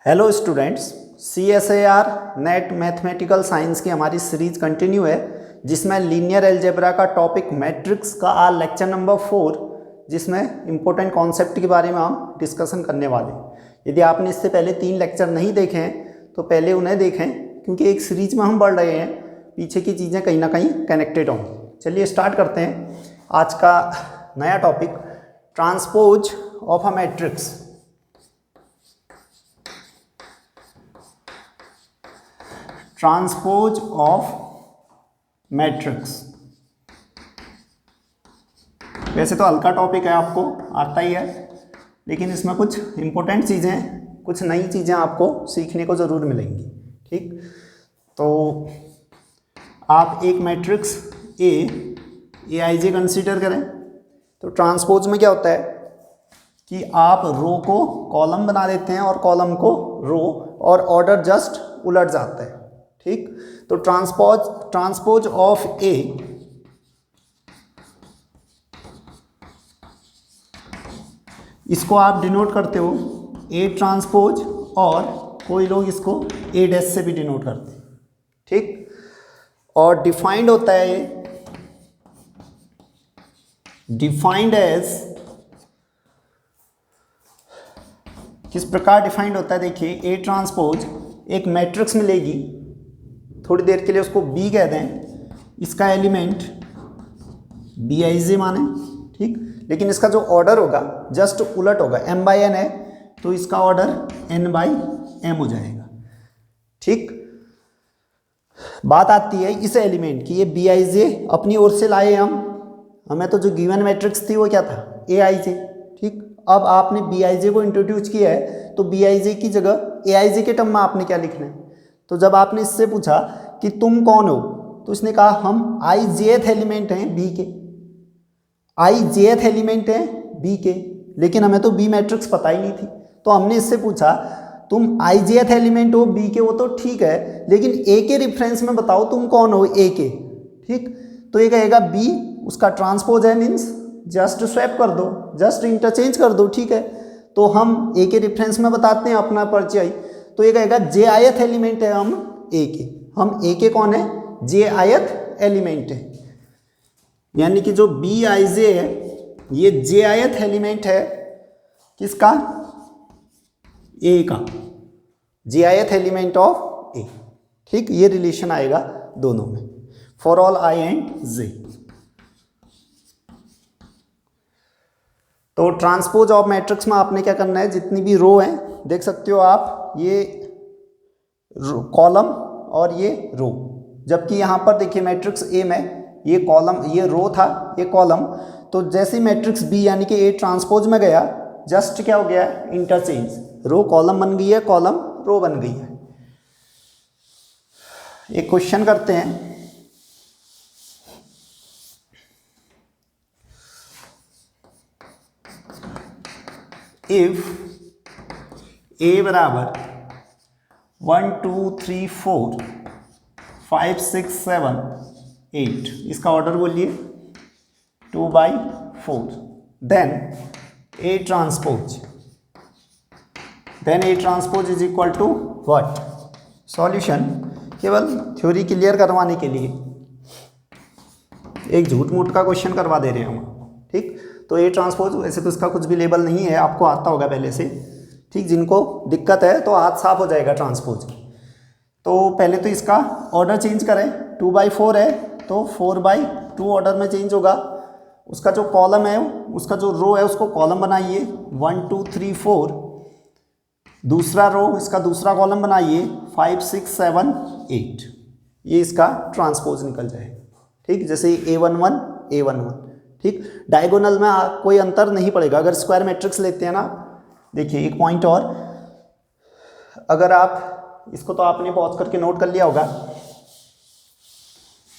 Hello students, CSAR net mathematical science की हमारी series continue है जिसमें लीनियर अलजेब्रा का टॉपिक मैट्रिक्स का आज लेक्चर नंबर 4 जिसमें इंपॉर्टेंट कॉन्सेप्ट के बारे में हम डिस्कशन करने वाले हैं। यदि आपने इससे पहले 3 लेक्चर नहीं देखे हैं तो पहले उन्हें देखें क्योंकि एक सीरीज में हम बढ़ रहे हैं, पीछे की चीज़ें कहीं ना कहीं कनेक्टेड होंगी। चलिए स्टार्ट करते हैं आज का नया topic, transpose of a matrix. Transpose of matrix वैसे तो हल्का टॉपिक है, आपको आता ही है, लेकिन इसमें कुछ इंपॉर्टेंट चीज़ें, कुछ नई चीज़ें आपको सीखने को ज़रूर मिलेंगी। ठीक, तो आप एक मैट्रिक्स AIJ कंसीडर करें तो ट्रांसपोज में क्या होता है कि आप रो को कॉलम बना देते हैं और कॉलम को रो, और ऑर्डर जस्ट उलट जाता है। ठीक, तो ट्रांसपोज ऑफ A इसको आप डिनोट करते हो A ट्रांसपोज, और कोई लोग इसको A' से भी डिनोट करते हैं। ठीक, और डिफाइंड होता है ये, डिफाइंड एज, किस प्रकार डिफाइंड होता है देखिए, A ट्रांसपोज एक मैट्रिक्स में लेगी, थोड़ी देर के लिए उसको B कह दें, इसका एलिमेंट Bij माने। ठीक, लेकिन इसका जो ऑर्डर होगा जस्ट उलट होगा, m/n है तो इसका ऑर्डर n/m हो जाएगा। ठीक, बात आती है इस एलिमेंट की, ये Bij अपनी ओर से लाए हमें तो जो गिवन मैट्रिक्स थी वो क्या था, Aij। ठीक, अब आपने Bij को इंट्रोड्यूस किया है तो Bij की जगह Aij के टर्म में आपने क्या लिखना है। तो जब आपने इससे पूछा कि तुम कौन हो तो इसने कहा हम ijth एलिमेंट हैं B के, ijth एलिमेंट हैं B के, लेकिन हमें तो B मैट्रिक्स पता ही नहीं थी, तो हमने इससे पूछा तुम ijth एलिमेंट हो B के, वो तो ठीक है, लेकिन A के रेफरेंस में बताओ तुम कौन हो A के। ठीक, तो ये कहेगा B उसका ट्रांसपोज है, मीन्स जस्ट स्वैप कर दो, जस्ट इंटरचेंज कर दो। ठीक है, तो हम A के रेफरेंस में बताते हैं अपना परिचय, तो ये कहेगा jith एलिमेंट है हम A के, हम A के कौन है, jith एलिमेंट है, यानी कि जो Bij है ये jith एलिमेंट है किसका, A का, jith एलिमेंट ऑफ A। ठीक, ये रिलेशन आएगा दोनों में, for all I and J। तो ट्रांसपोज ऑफ मैट्रिक्स में आपने क्या करना है, जितनी भी रो है देख सकते हो आप, ये कॉलम और ये रो, जबकि यहाँ पर देखिए मैट्रिक्स A में ये कॉलम, ये रो था, ये कॉलम, तो जैसे मैट्रिक्स B यानी कि A ट्रांसपोज में गया, जस्ट क्या हो गया, इंटरचेंज, रो कॉलम बन गई है, कॉलम रो बन गई है। एक क्वेश्चन करते हैं, इफ A बराबर 1 2 3 4 5 6 7 8, इसका ऑर्डर बोलिए 2/4, then A transpose is equal to what. Solution केवल थ्योरी क्लियर करवाने के लिए एक झूठ मूठ का क्वेश्चन करवा दे रहे हैं हम। ठीक, तो A ट्रांसपोज, वैसे तो इसका कुछ भी लेबल नहीं है, आपको आता होगा पहले से। ठीक, जिनको दिक्कत है तो हाथ साफ हो जाएगा ट्रांसपोज। तो पहले तो इसका ऑर्डर चेंज करें, 2/4 है तो 4/2 ऑर्डर में चेंज होगा, उसका जो कॉलम है, उसका जो रो है उसको कॉलम बनाइए 1 2 3 4, दूसरा रो इसका दूसरा कॉलम बनाइए 5 6 7 8, ये इसका ट्रांसपोज निकल जाएगा। ठीक, जैसे A11 A11। ठीक, डायगोनल में कोई अंतर नहीं पड़ेगा। अगर स्क्वायर मैट्रिक्स लेते हैं ना, देखिए एक पॉइंट और, अगर आप इसको तो आपने पॉज करके नोट कर लिया होगा,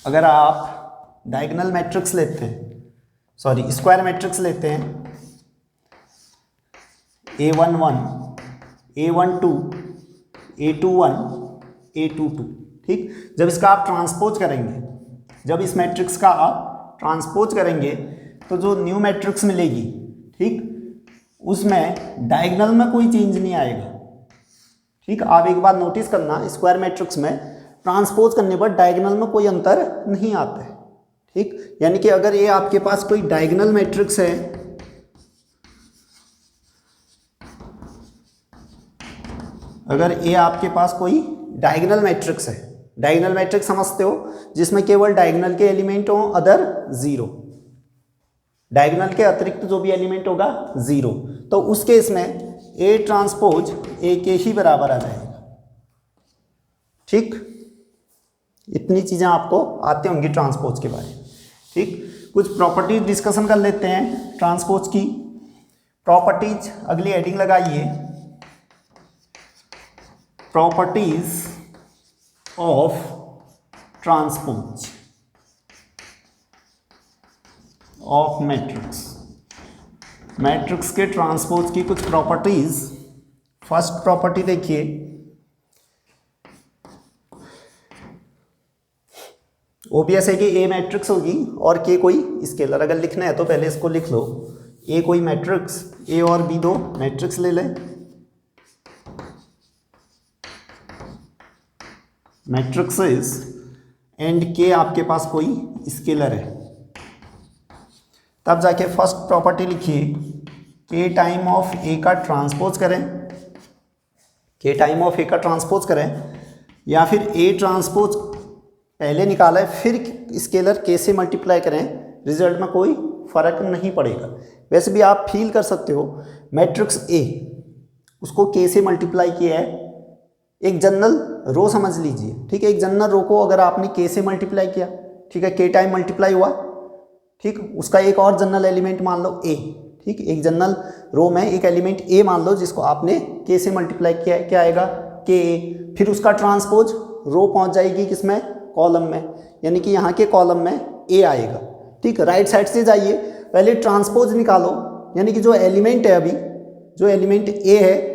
अगर आप डायगोनल मैट्रिक्स लेते हैं, सॉरी स्क्वायर मैट्रिक्स लेते हैं, A11 A12 A21 A22। ठीक, जब इसका आप ट्रांसपोज करेंगे, जब इस मैट्रिक्स का आप ट्रांसपोज करेंगे तो जो न्यू मैट्रिक्स मिलेगी, ठीक, उसमें डायगोनल में कोई चेंज नहीं आएगा, ठीक, आप एक बार नोटिस करना, स्क्वायर मैट्रिक्स में ट्रांसपोज करने पर डायगोनल में कोई अंतर नहीं आता है। ठीक, यानी कि अगर ये आपके पास कोई डायगोनल मैट्रिक्स है, अगर ये आपके पास कोई डायगोनल मैट्रिक्स है, डायगोनल मैट्रिक्स समझते हो जिसमें केवल डायगोनल के एलिमेंट हो, अदर जीरो, डायगोनल के अतिरिक्त जो भी एलिमेंट होगा जीरो, तो उस केस में ए ट्रांसपोज ए के ही बराबर आ जाएगा। ठीक, इतनी चीजें आपको आती होंगी ट्रांसपोज के बारे में। ठीक, कुछ प्रॉपर्टीज डिस्कशन कर लेते हैं ट्रांसपोज की। प्रॉपर्टीज, अगली हेडिंग लगाइए, properties of transpose of matrix, matrix के ट्रांसपोज की कुछ प्रॉपर्टीज। फर्स्ट प्रॉपर्टी देखिए, ओबीएस है कि ए मैट्रिक्स होगी और के कोई स्केलर। अगर लिखना है तो पहले इसको लिख लो, ए कोई मैट्रिक्स, ए और बी दो मैट्रिक्स ले लें, मैट्रिक्सेस, एंड के आपके पास कोई स्केलर है, तब जाके फर्स्ट प्रॉपर्टी लिखिए, के टाइम ऑफ ए का ट्रांसपोज करें, के टाइम ऑफ ए का ट्रांसपोज करें, या फिर ए ट्रांसपोज पहले निकाला है फिर स्केलर के से मल्टीप्लाई करें, रिजल्ट में कोई फर्क नहीं पड़ेगा। वैसे भी आप फील कर सकते हो, मैट्रिक्स ए उसको के से मल्टीप्लाई किया है, एक जनरल रो समझ लीजिए। ठीक है, एक जनरल रो को अगर आपने के से मल्टीप्लाई किया, ठीक है, के टाइम मल्टीप्लाई हुआ, ठीक, उसका एक और जनरल एलिमेंट मान लो ए। ठीक, एक जनरल रो में एक एलिमेंट ए मान लो जिसको आपने के से मल्टीप्लाई किया है, क्या आएगा, के ए, फिर उसका ट्रांसपोज रो पहुंच जाएगी किसमें, कॉलम में, यानी कि यहाँ के कॉलम में ए आएगा। ठीक, राइट साइड से जाइए, पहले ट्रांसपोज निकालो, यानी कि जो एलिमेंट है अभी, जो एलिमेंट ए है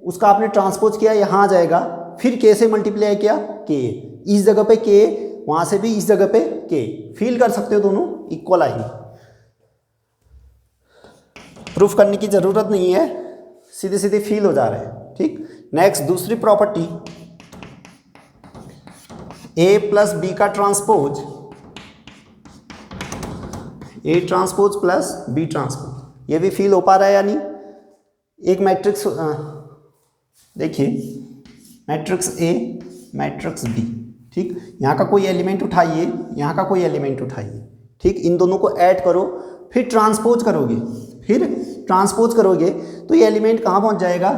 उसका आपने ट्रांसपोज किया, यहाँ आ जाएगा, फिर के से मल्टीप्लाई किया, के, इस जगह पे के, वहाँ से भी इस जगह पे के, फील कर सकते हो दोनों इक्वल आएंगे। प्रूफ करने की जरूरत नहीं है, सीधे सीधे फील हो जा रहे हैं। ठीक, नेक्स्ट दूसरी प्रॉपर्टी, ए प्लस बी का transpose, A transpose plus B transpose, ये भी फील हो पा रहा है या नहीं। एक मैट्रिक्स देखिए, मैट्रिक्स ए मैट्रिक्स बी, ठीक, यहाँ का कोई एलिमेंट उठाइए, यहाँ का कोई एलिमेंट उठाइए, ठीक, इन दोनों को ऐड करो, फिर ट्रांसपोज करोगे, फिर ट्रांसपोज करोगे तो ये एलिमेंट कहाँ पहुँच जाएगा,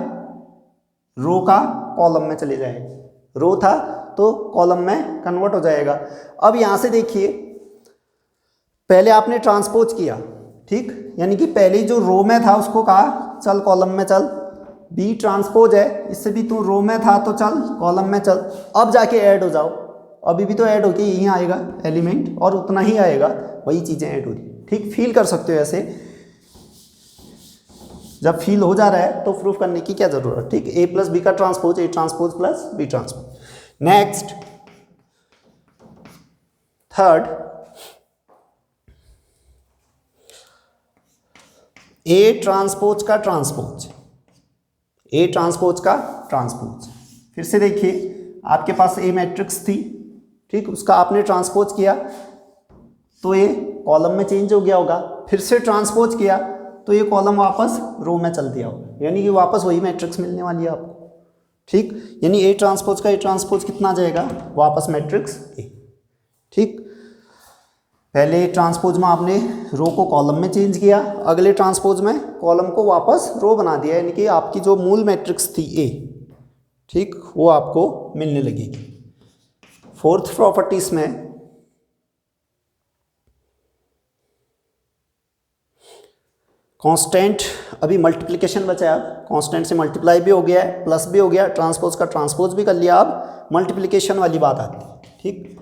रो का कॉलम में चले जाएगा, रो था तो कॉलम में कन्वर्ट हो जाएगा। अब यहाँ से देखिए, पहले आपने ट्रांसपोज किया, ठीक, यानी कि पहले जो रो में था उसको कहा चल कॉलम में चल, बी ट्रांसपोज है, इससे भी तू रो में था तो चल कॉलम में चल, अब जाके ऐड हो जाओ, अभी भी तो ऐड होके यहीं आएगा एलिमेंट और उतना ही आएगा, वही चीज़ें ऐड हो रही। ठीक, फील कर सकते हो ऐसे, जब फील हो जा रहा है तो प्रूफ करने की क्या जरूरत। ठीक, ए प्लस बी का transpose, A transpose plus B transpose. Next third, A transpose का ट्रांसपोज, ए ट्रांसपोज का ट्रांसपोज। फिर से देखिए, आपके पास ए मैट्रिक्स थी, ठीक, उसका आपने ट्रांसपोज किया तो ये कॉलम में चेंज हो गया होगा, फिर से ट्रांसपोज किया तो ये कॉलम वापस रो में चल दिया होगा, यानी कि वापस वही मैट्रिक्स मिलने वाली है आपको। ठीक, यानी ए ट्रांसपोज का ए ट्रांसपोज कितना आ जाएगा, वापस मैट्रिक्स ए। ठीक, पहले ट्रांसपोज में आपने रो को कॉलम में चेंज किया, अगले ट्रांसपोज में कॉलम को वापस रो बना दिया, यानी कि आपकी जो मूल मैट्रिक्स थी ए, ठीक, वो आपको मिलने लगेगी। फोर्थ प्रॉपर्टी इसमें कांस्टेंट, अभी मल्टीप्लिकेशन बचा है, कांस्टेंट से मल्टीप्लाई भी हो गया है, प्लस भी हो गया, ट्रांसपोज का ट्रांसपोज भी कर लिया, अब मल्टीप्लिकेशन वाली बात आती है। ठीक,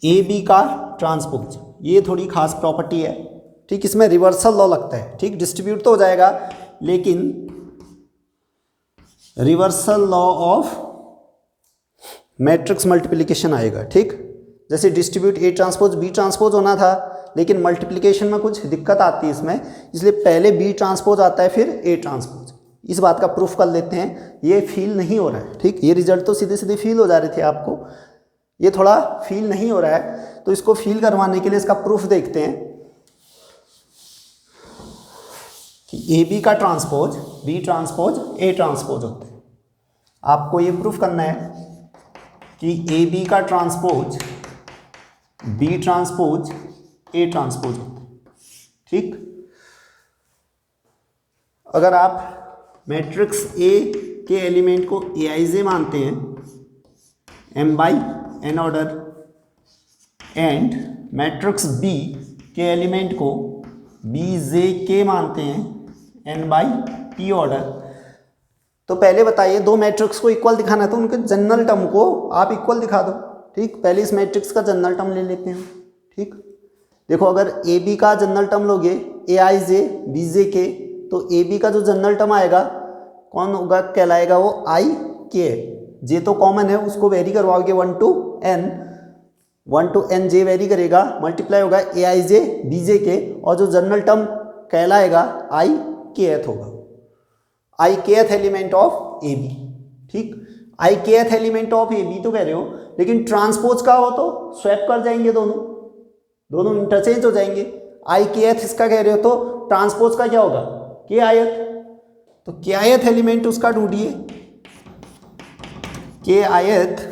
ए बी का ट्रांसपोज, ये थोड़ी खास प्रॉपर्टी है। ठीक, इसमें रिवर्सल लॉ लगता है। ठीक, डिस्ट्रीब्यूट तो हो जाएगा लेकिन reversal law of matrix multiplication आएगा। ठीक, जैसे distribute A transpose B transpose होना था, लेकिन मल्टीप्लिकेशन में कुछ दिक्कत आती है इसमें, इसलिए पहले बी ट्रांसपोज आता है फिर ए ट्रांसपोज, इस बात का प्रूफ कर लेते हैं। ये फील नहीं हो रहा है, ठीक, ये रिजल्ट तो सीधे सीधे फील हो जा रहे थे आपको, ये थोड़ा फील नहीं हो रहा है, तो इसको फील करवाने के लिए इसका प्रूफ देखते हैं कि ए बी का transpose B transpose A transpose होते हैं। आपको ये प्रूफ करना है कि ए बी का transpose B transpose A transpose होता है, ठीक। अगर आप मैट्रिक्स ए के एलिमेंट को ए आई जे मानते हैं m by n order and matrix B के एलिमेंट को बी जे के मानते हैं n बाई p ऑर्डर, तो पहले बताइए दो मैट्रिक्स को इक्वल दिखाना है तो उनके जनरल टर्म को आप इक्वल दिखा दो, ठीक। पहले इस मैट्रिक्स का जनरल टर्म ले लेते हैं, ठीक। देखो अगर ए बी का जनरल टर्म लोगे ए आई जे बी जे के, तो ए बी का जो जनरल टर्म आएगा कौन होगा, कहलाएगा वो आई के। जे तो कॉमन है, उसको वेरी करवाओगे 1 to n जे वेरी करेगा, मल्टीप्लाई होगा ए आई जे बी जे के, और जो जनरल टर्म कहलाएगा आई के एथ होगा, आई k th element of A B, ठीक। I k th element of A B तो कह रहे हो, लेकिन ट्रांसपोज का हो तो स्वैप कर जाएंगे, दोनों इंटरचेंज हो जाएंगे। आई के एथ इसका कह रहे हो तो ट्रांसपोज का क्या होगा, के आयत, तो के आयत एलिमेंट उसका ढूंढिए, के आयत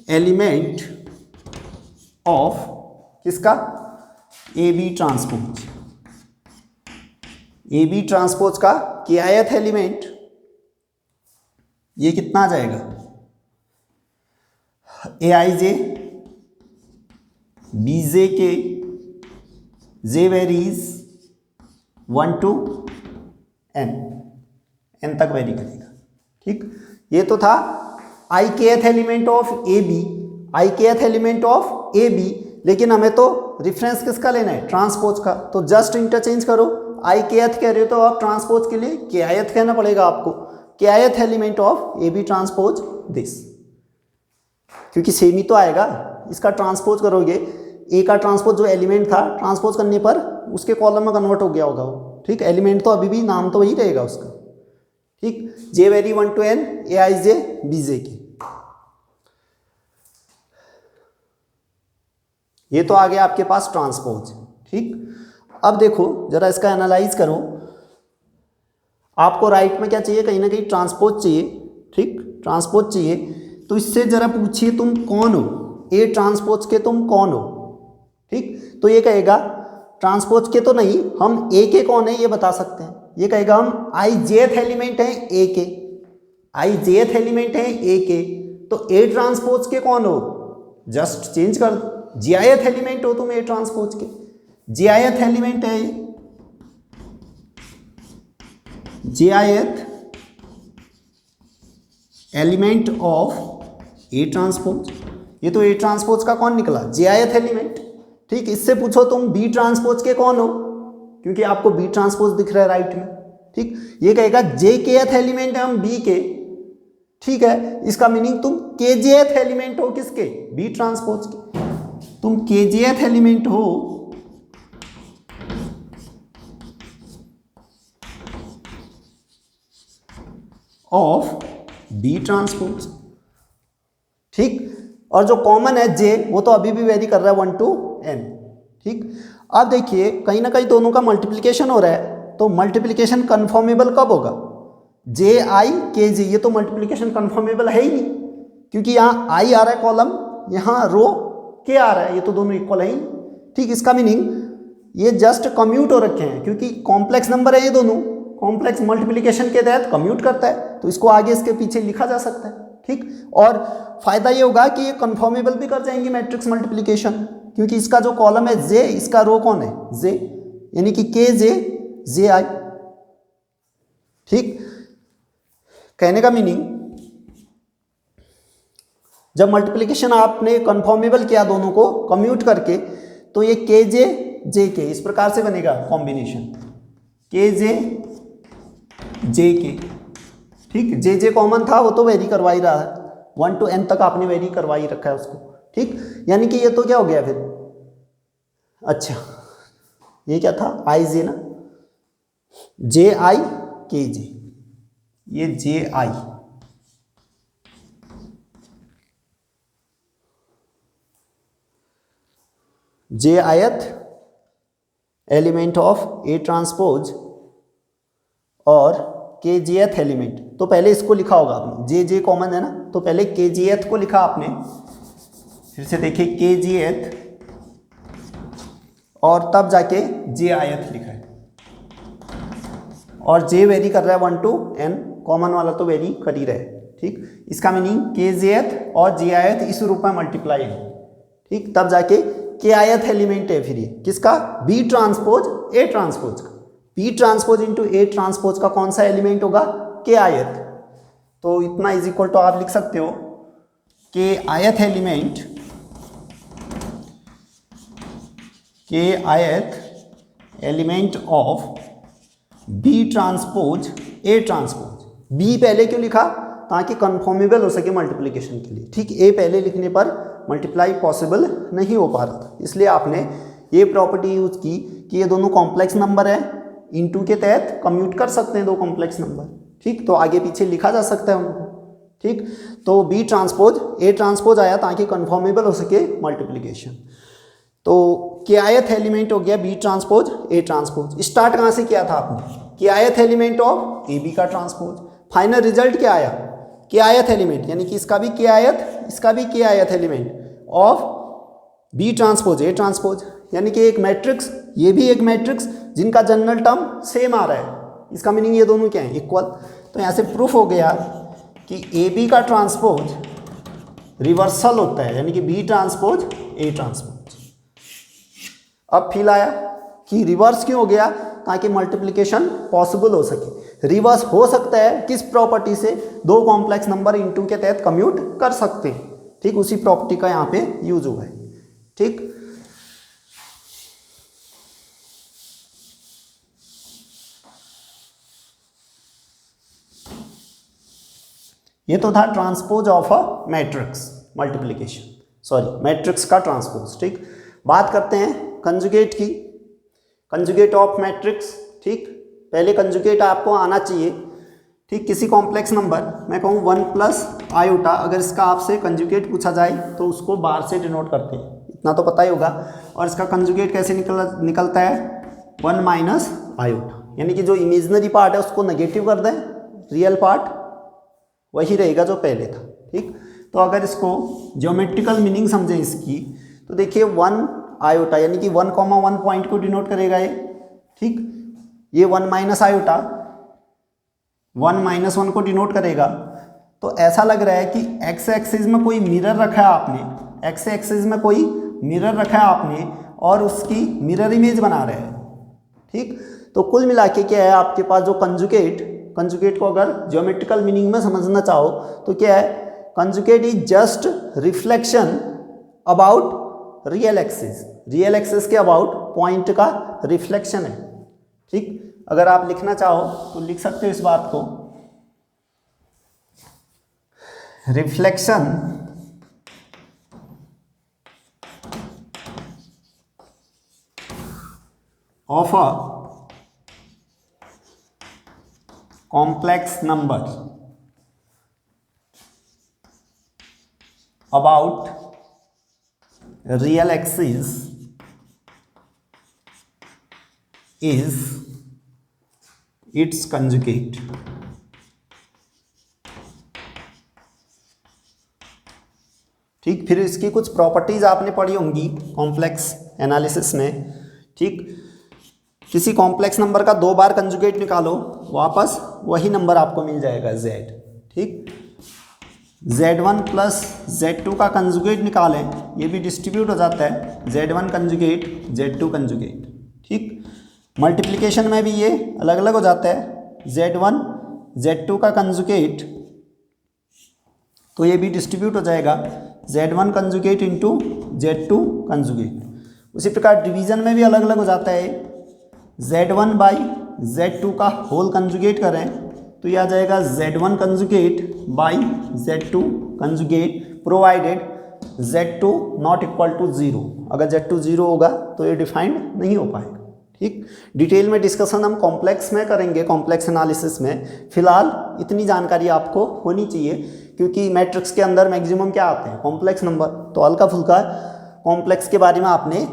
एलिमेंट ऑफ किसका, A B transpose, A B transpose का के आयत एलिमेंट, ये कितना आ जाएगा, ए आई j b J k j varies 1 to n तक वेरी करेगा, ठीक। ये तो था i k th element of A b, i k th element of A B, लेकिन हमें तो रिफरेंस किसका लेना है, ट्रांसपोज का, तो जस्ट इंटरचेंज करो, आई के एथ कह रहे हो तो आप ट्रांसपोज के लिए के आई एथ कहना पड़ेगा आपको, k i th element of A B transpose this, क्योंकि सेम ही तो आएगा, इसका ट्रांसपोज करोगे, ए का ट्रांसपोज जो एलिमेंट था ट्रांसपोज करने पर उसके कॉलम में कन्वर्ट हो गया होगा वो, ठीक। एलिमेंट तो अभी भी नाम तो वही रहेगा उसका, ठीक। J vary 1 to n a I j b J k, ये तो आ गया आपके पास ट्रांसपोज, ठीक। अब देखो जरा इसका एनालाइज करो, आपको राइट में क्या चाहिए, कहीं ना कहीं ट्रांसपोज चाहिए, ठीक, ट्रांसपोज चाहिए, तो इससे जरा पूछिए तुम कौन हो, ए ट्रांसपोज के तुम कौन हो, ठीक। तो ये कहेगा ट्रांसपोज के तो नहीं, हम ए के कौन है ये बता सकते हैं, ये कहेगा हम आई जेथ एलिमेंट हैं ए के, आई जेथ एलिमेंट हैं ए के, तो ए ट्रांसपोज के कौन हो, जस्ट चेंज कर, जी आई एथ एलिमेंट हो तुम ए ट्रांसपोज के, जी आई एथ एलिमेंट है, जी आई th element of A transpose, ये तो ए ट्रांसपोज का कौन निकला, जे आई एथ एलिमेंट, ठीक। इससे पूछो तुम बी ट्रांसपोज के कौन हो, क्योंकि आपको बी ट्रांसपोज दिख रहा है राइट में, ठीक। ये कहेगा जे के एथ एलिमेंट है हम बी के, ठीक है, इसका मीनिंग तुम के जे एथ एलिमेंट हो किसके, बी ट्रांसपोज के, तुम के जे एथ एलिमेंट हो ऑफ बी ट्रांसपोज, ठीक। और जो कॉमन है जे, वो तो अभी भी वेरी कर रहा है 1 to n, ठीक। अब देखिए कहीं ना कहीं दोनों का मल्टीप्लिकेशन हो रहा है, तो मल्टीप्लिकेशन कन्फर्मेबल कब होगा, जे आई के जे, ये तो मल्टीप्लिकेशन कन्फर्मेबल है ही नहीं, क्योंकि यहाँ आई आ रहा है कॉलम, यहाँ रो के आ रहा है, ये तो दोनों इक्वल है ही, ठीक। इसका मीनिंग ये जस्ट कम्यूट हो रखे हैं, क्योंकि कॉम्प्लेक्स नंबर है ये दोनों, कॉम्प्लेक्स मल्टीप्लिकेशन के तहत कम्यूट करता है, तो इसको आगे इसके पीछे लिखा जा सकता है, ठीक। और फायदा ये होगा कि ये कन्फर्मेबल भी कर जाएंगे मैट्रिक्स मल्टीप्लिकेशन, क्योंकि इसका जो कॉलम है जे, इसका रो कौन है, जे, यानी कि के जे जे आई, ठीक। कहने का मीनिंग जब मल्टीप्लिकेशन आपने कन्फर्मेबल किया दोनों को कम्यूट करके, तो ये के जे के इस प्रकार से बनेगा कॉम्बिनेशन, के जे के, ठीक। जे कॉमन था वो तो वेरी करवा ही रहा है, 1 to n तक आपने वेरी करवा ही रखा है उसको, ठीक। यानी कि ये तो क्या हो गया फिर, अच्छा ये क्या था, आई जे ना, जे आई के जे, ये जे आई, जे आयत एलिमेंट ऑफ ए ट्रांसपोज और के जे एथ एलिमेंट। तो पहले इसको लिखा होगा आपने, जे जे कॉमन है ना, तो पहले के जे एथ को लिखा आपने, फिर से देखिए के जे एथ, और तब जाके जे आयथ लिखा है। और जे वेरी कर रहा है 1 to n, कॉमन वाला तो वेरी कर ही रहे, ठीक। इसका मीनिंग के जे एथ और जे आयथ इस रूप में मल्टीप्लाई है, ठीक। तब जाके के आयथ एलिमेंट है फिर ये किसका, बी ट्रांसपोज ए ट्रांसपोज का। B transpose into A transpose का कौन सा एलिमेंट होगा, के आयत। तो इतना इज इक्वल टू आप लिख सकते हो के ith element, K ith element of B transpose A transpose. B पहले क्यों लिखा, ताकि कंफर्मेबल हो सके मल्टीप्लिकेशन के लिए, ठीक। ए पहले लिखने पर मल्टीप्लाई पॉसिबल नहीं हो पा रहा था, इसलिए आपने ये प्रॉपर्टी यूज की कि ये दोनों कॉम्प्लेक्स नंबर है, इनटू के तहत कम्यूट कर सकते हैं दो कॉम्प्लेक्स नंबर, ठीक। तो आगे पीछे लिखा जा सकता है उनको, ठीक। तो बी ट्रांसपोज ए ट्रांसपोज आया ताकि कंफर्मेबल हो सके मल्टीप्लिकेशन। तो के आयथ एलिमेंट हो गया B transpose A transpose. Start कहाँ से किया था आपने, K ith element of A B का ट्रांसपोज। फाइनल रिजल्ट क्या आया, के आयथ एलिमेंट, यानी कि इसका भी के आयथ, इसका भी K ith element of B transpose A transpose, यानी कि एक मैट्रिक्स, ये भी एक मैट्रिक्स जिनका जनरल टर्म सेम आ रहा है। इसका मीनिंग ये दोनों क्या है, इक्वल। तो यहाँ से प्रूफ हो गया कि ए बी का ट्रांसपोज रिवर्सल होता है, यानी कि बी ट्रांसपोज ए ट्रांसपोज। अब फील आया कि रिवर्स क्यों हो गया, ताकि मल्टीप्लिकेशन पॉसिबल हो सके। रिवर्स हो सकता है किस प्रॉपर्टी से, दो कॉम्प्लेक्स नंबर इनटू के तहत कम्यूट कर सकते हैं, ठीक। उसी प्रॉपर्टी का यहाँ पे यूज हुआ है, ठीक। ये तो था transpose of a matrix multiplication, sorry matrix का ट्रांसपोज, ठीक। बात करते हैं कंजुगेट की, कंजुगेट ऑफ मैट्रिक्स, ठीक। पहले कंजुगेट आपको आना चाहिए, ठीक। किसी कॉम्प्लेक्स नंबर, मैं कहूँ 1 प्लस आयोटा, अगर इसका आपसे कंजुगेट पूछा जाए तो उसको बार से डिनोट करते हैं, इतना तो पता ही होगा। और इसका कंजुगेट कैसे निकलता है, 1 माइनस आयोटा, यानी कि जो इमेजिनरी पार्ट है उसको नेगेटिव कर दें, रियल पार्ट वही रहेगा जो पहले था, ठीक। तो अगर इसको ज्योमेट्रिकल मीनिंग समझें इसकी, तो देखिए 1 आयोटा, यानी कि 1,1 पॉइंट को डिनोट करेगा ये, ठीक। ये 1 माइनस आयोटा 1 माइनस 1 को डिनोट करेगा। तो ऐसा लग रहा है कि एक्स एक्सिस में कोई मिरर रखा है आपने, एक्स एक्सिस में कोई मिरर रखा है आपने और उसकी मिरर इमेज बना रहे हैं, ठीक। तो कुल मिला के क्या है आपके पास जो कंजुगेट, कंजुगेट को अगर ज्योमेट्रिकल मीनिंग में समझना चाहो तो क्या है, conjugate is just reflection about real axis, real axis के अबाउट पॉइंट का रिफ्लेक्शन है, ठीक। अगर आप लिखना चाहो तो लिख सकते हो इस बात को, reflection of a complex number about real axis is its conjugate, ठीक। फिर इसकी कुछ प्रॉपर्टीज आपने पढ़ी होंगी कॉम्प्लेक्स एनालिसिस में, ठीक। किसी कॉम्प्लेक्स नंबर का 2 बार कंजुगेट निकालो, वापस वही नंबर आपको मिल जाएगा z, ठीक। z1 प्लस z2 का कंजुगेट निकालें, ये भी डिस्ट्रीब्यूट हो जाता है, z1 कंजुगेट z2 कंजुगेट, ठीक। मल्टीप्लिकेशन में भी ये अलग अलग हो जाता है, z1 z2 का कंजुगेट, तो ये भी डिस्ट्रीब्यूट हो जाएगा, z1 conjugate into z2 conjugate. उसी प्रकार डिवीजन में भी अलग अलग हो जाता है, z1 बाई z2 का होल कंजुगेट करें तो यह आ जाएगा z1 conjugate by z2 conjugate provided z2 not equal to 0। अगर z2 0 होगा तो ये डिफाइंड नहीं हो पाएगा, ठीक, डिटेल में डिस्कशन हम कॉम्प्लेक्स में करेंगे, कॉम्प्लेक्स एनालिसिस में। फिलहाल इतनी जानकारी आपको होनी चाहिए, क्योंकि मैट्रिक्स के अंदर मैक्सिमम क्या आते हैं, कॉम्प्लेक्स नंबर। तो हल्का फुल्का कॉम्प्लेक्स के बारे में आपने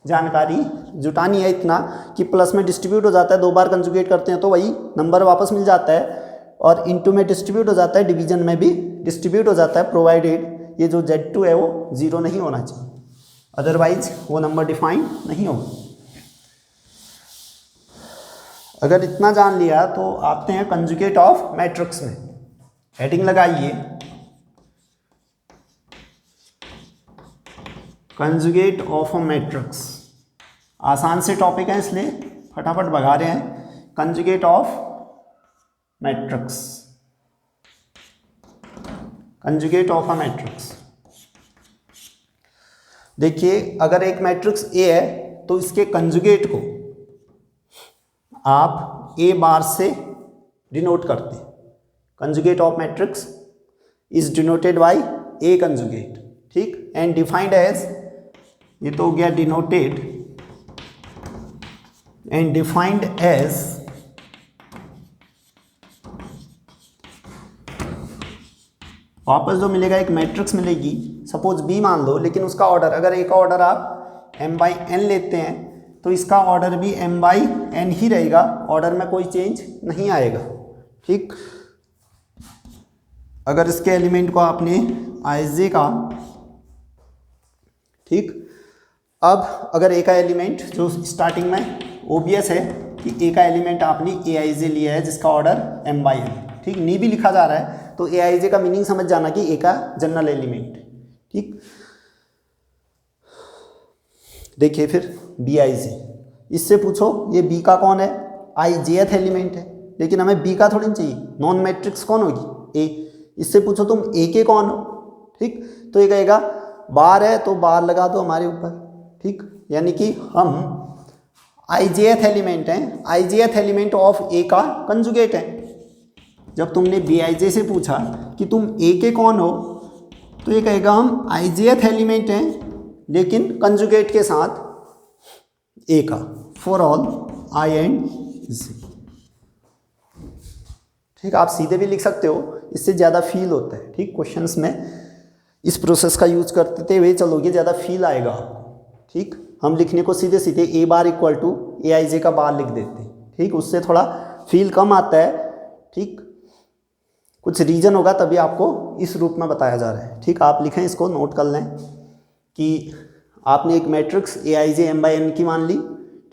जानकारी जुटानी है, इतना कि प्लस में डिस्ट्रीब्यूट हो जाता है, 2 बार कंजुगेट करते हैं तो वही नंबर वापस मिल जाता है, और इनटू में डिस्ट्रीब्यूट हो जाता है, डिवीजन में भी डिस्ट्रीब्यूट हो जाता है, प्रोवाइडेड ये जो Z2 है वो 0 नहीं होना चाहिए, अदरवाइज वो नंबर डिफाइन नहीं होगा। अगर इतना जान लिया तो आते हैं कंजुगेट ऑफ मैट्रिक्स में। हेडिंग लगाइए, कंजुगेट ऑफ अ मैट्रिक्स। आसान से टॉपिक है इसलिए फटाफट भगा रहे हैं। Conjugate of matrix, conjugate of a matrix. देखिए, अगर एक मैट्रिक्स ए है तो इसके कंजुगेट को आप ए बार से डिनोट करते हैं। Conjugate of matrix is denoted by A conjugate, ठीक, एंड डिफाइंड एज, ये तो हो गया डिनोटेड एंड डिफाइंड एज वापस जो मिलेगा एक मैट्रिक्स मिलेगी, सपोज बी मान लो, लेकिन उसका ऑर्डर, अगर ए का ऑर्डर आप m/n लेते हैं तो इसका ऑर्डर भी m/n ही रहेगा, ऑर्डर में कोई चेंज नहीं आएगा, ठीक। अगर इसके एलिमेंट को आपने ij का, ठीक, अब अगर ए का एलिमेंट जो स्टार्टिंग में ओबियस है कि ए का एलिमेंट आपने aij लिया है जिसका ऑर्डर m/n, ठीक, नी भी लिखा जा रहा है तो aij का मीनिंग समझ जाना कि ए का जनरल एलिमेंट, ठीक। देखिए फिर bij, इससे पूछो ये b का कौन है, ijth एलिमेंट है, लेकिन हमें b का थोड़ी चाहिए, नॉन मैट्रिक्स कौन होगी, a। इससे पूछो तुम a के कौन हो, ठीक, तो ये कहेगा बार है तो बार लगा दो हमारे ऊपर, ठीक, यानी कि हम ijth एलिमेंट हैं, ijth एलिमेंट ऑफ a का कंजुगेट है। जब तुमने bij से पूछा कि तुम a के कौन हो, तो ये कहेगा हम ijth एलिमेंट हैं लेकिन कंजुगेट के साथ a का, for all i and z, ठीक। आप सीधे भी लिख सकते हो, इससे ज़्यादा फील होता है, ठीक, क्वेश्चंस में इस प्रोसेस का यूज करते हुए चलोगे ज़्यादा फील आएगा, ठीक। हम लिखने को सीधे सीधे a bar equal to aij का बार लिख देते हैं, ठीक, उससे थोड़ा फील कम आता है, ठीक। कुछ रीजन होगा तभी आपको इस रूप में बताया जा रहा है, ठीक। आप लिखें, इसको नोट कर लें कि आपने एक मैट्रिक्स aij m/n की मान ली,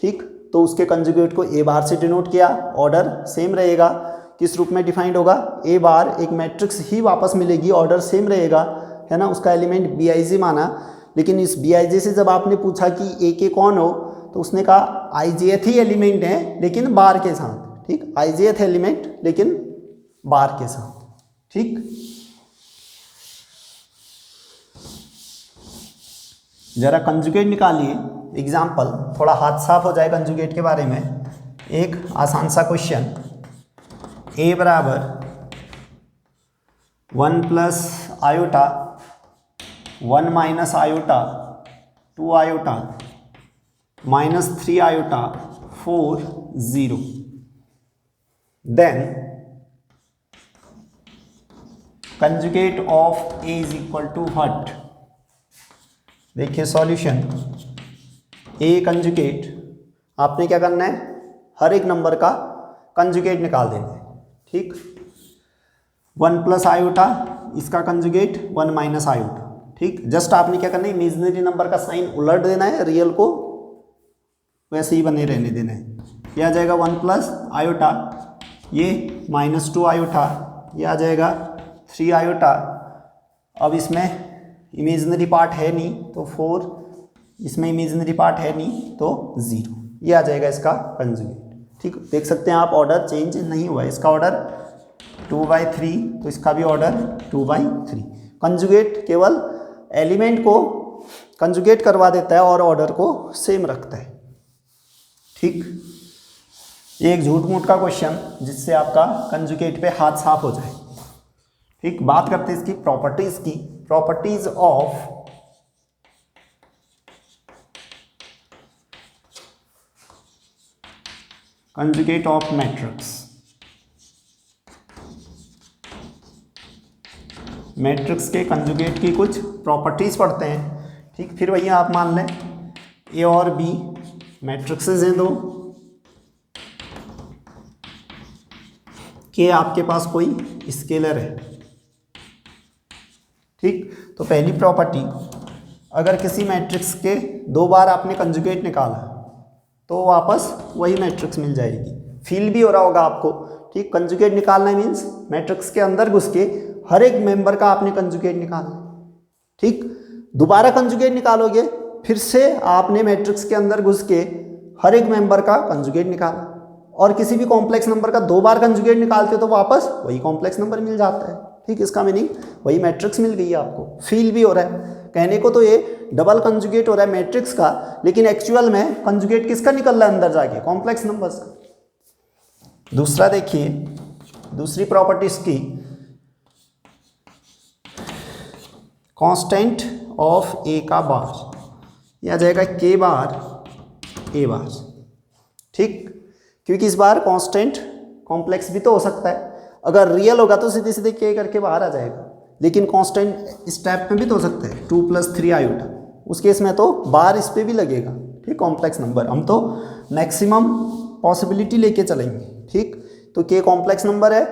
ठीक, तो उसके कंजुगेट को a बार से डिनोट किया, ऑर्डर सेम रहेगा, किस रूप में डिफाइंड होगा, a बार, एक मैट्रिक्स ही वापस मिलेगी, ऑर्डर सेम रहेगा, है ना, उसका एलिमेंट bij माना। लेकिन इस bij से जब आपने पूछा कि a के कौन हो, तो उसने कहा ijth ही एलिमेंट है लेकिन बार के साथ, ठीक, ijth एलिमेंट लेकिन बार के साथ, ठीक। जरा कंजुगेट निकालिए, एग्जाम्पल, थोड़ा हाथ साफ हो जाए कंजुगेट के बारे में। एक आसान सा क्वेश्चन, a बराबर 1 plus iota 1 minus iota 2 iota minus 3 iota 4 0, then conjugate of a is equal to what. देखिए सॉल्यूशन, a कंजुगेट, आपने क्या करना है, हर एक नंबर का कंजुगेट निकाल देना है, ठीक। 1 प्लस आयोटा, इसका कंजुगेट 1 माइनस आयोटा, ठीक। जस्ट आपने क्या करना है, इमेजिनरी नंबर का साइन उलट देना है, रियल को वैसे ही बने रहने देना है। यह आ जाएगा 1 प्लस आयोटा, ये -2 आयोटा, ये आ जाएगा 3 आयोटा। अब इसमें इमेजिनरी पार्ट है नहीं तो 4, इसमें इमेजिनरी पार्ट है नहीं तो 0, ये आ जाएगा इसका कंजुगेट, ठीक। देख सकते हैं आप, ऑर्डर चेंज नहीं हुआ है, इसका ऑर्डर 2/3 तो इसका भी ऑर्डर 2/3। कंजुगेट केवल एलिमेंट को कंजुगेट करवा देता है और ऑर्डर को सेम रखता है, ठीक। ये एक झूठ मूठ का क्वेश्चन जिससे आपका कंजुगेट पे हाथ साफ हो जाए, ठीक। बात करते हैं इसकी प्रॉपर्टीज की। Properties of conjugate of matrix, matrix के कंजुगेट की कुछ प्रॉपर्टीज पढ़ते हैं, ठीक। फिर भैया आप मान लें ए और बी मैट्रिक्सेस हैं दो, के आपके पास कोई स्केलर है, ठीक। तो पहली प्रॉपर्टी, अगर किसी मैट्रिक्स के दो बार आपने कंजुगेट निकाला तो वापस वही मैट्रिक्स मिल जाएगी। फील भी हो रहा होगा आपको, ठीक। कंजुगेट निकालना मीन्स मैट्रिक्स के अंदर घुस के हर एक मेंबर का आपने कंजुगेट निकालना, ठीक। दोबारा कंजुगेट निकालोगे, फिर से आपने मैट्रिक्स के अंदर घुस के हर एक मेंबर का कंजुगेट निकाला, और किसी भी कॉम्प्लेक्स नंबर का दो बार कंजुगेट निकालते हो तो वापस वही कॉम्प्लेक्स नंबर मिल जाता है, ठीक। इसका मीनिंग वही मैट्रिक्स मिल गई है आपको। फील भी हो रहा है, कहने को तो ये डबल कंजुगेट हो रहा है मैट्रिक्स का, लेकिन एक्चुअल में कंजुगेट किसका निकल रहा है अंदर जाके, कॉम्प्लेक्स नंबर्स का। दूसरा देखिए, दूसरी प्रॉपर्टी इसकी, कांस्टेंट ऑफ ए का बार, यह आ जाएगा के बार ए बार, ठीक। क्योंकि इस बार कांस्टेंट कॉम्प्लेक्स भी तो हो सकता है, अगर रियल होगा तो सीधे सीधे के करके बाहर आ जाएगा, लेकिन कांस्टेंट स्टेप में भी तो हो सकता है 2 + 3 आयोटा, उस केस में तो बार इस पे भी लगेगा, ठीक। कॉम्प्लेक्स नंबर हम तो मैक्सिमम पॉसिबिलिटी लेके चलेंगे, ठीक। तो के कॉम्प्लेक्स नंबर है,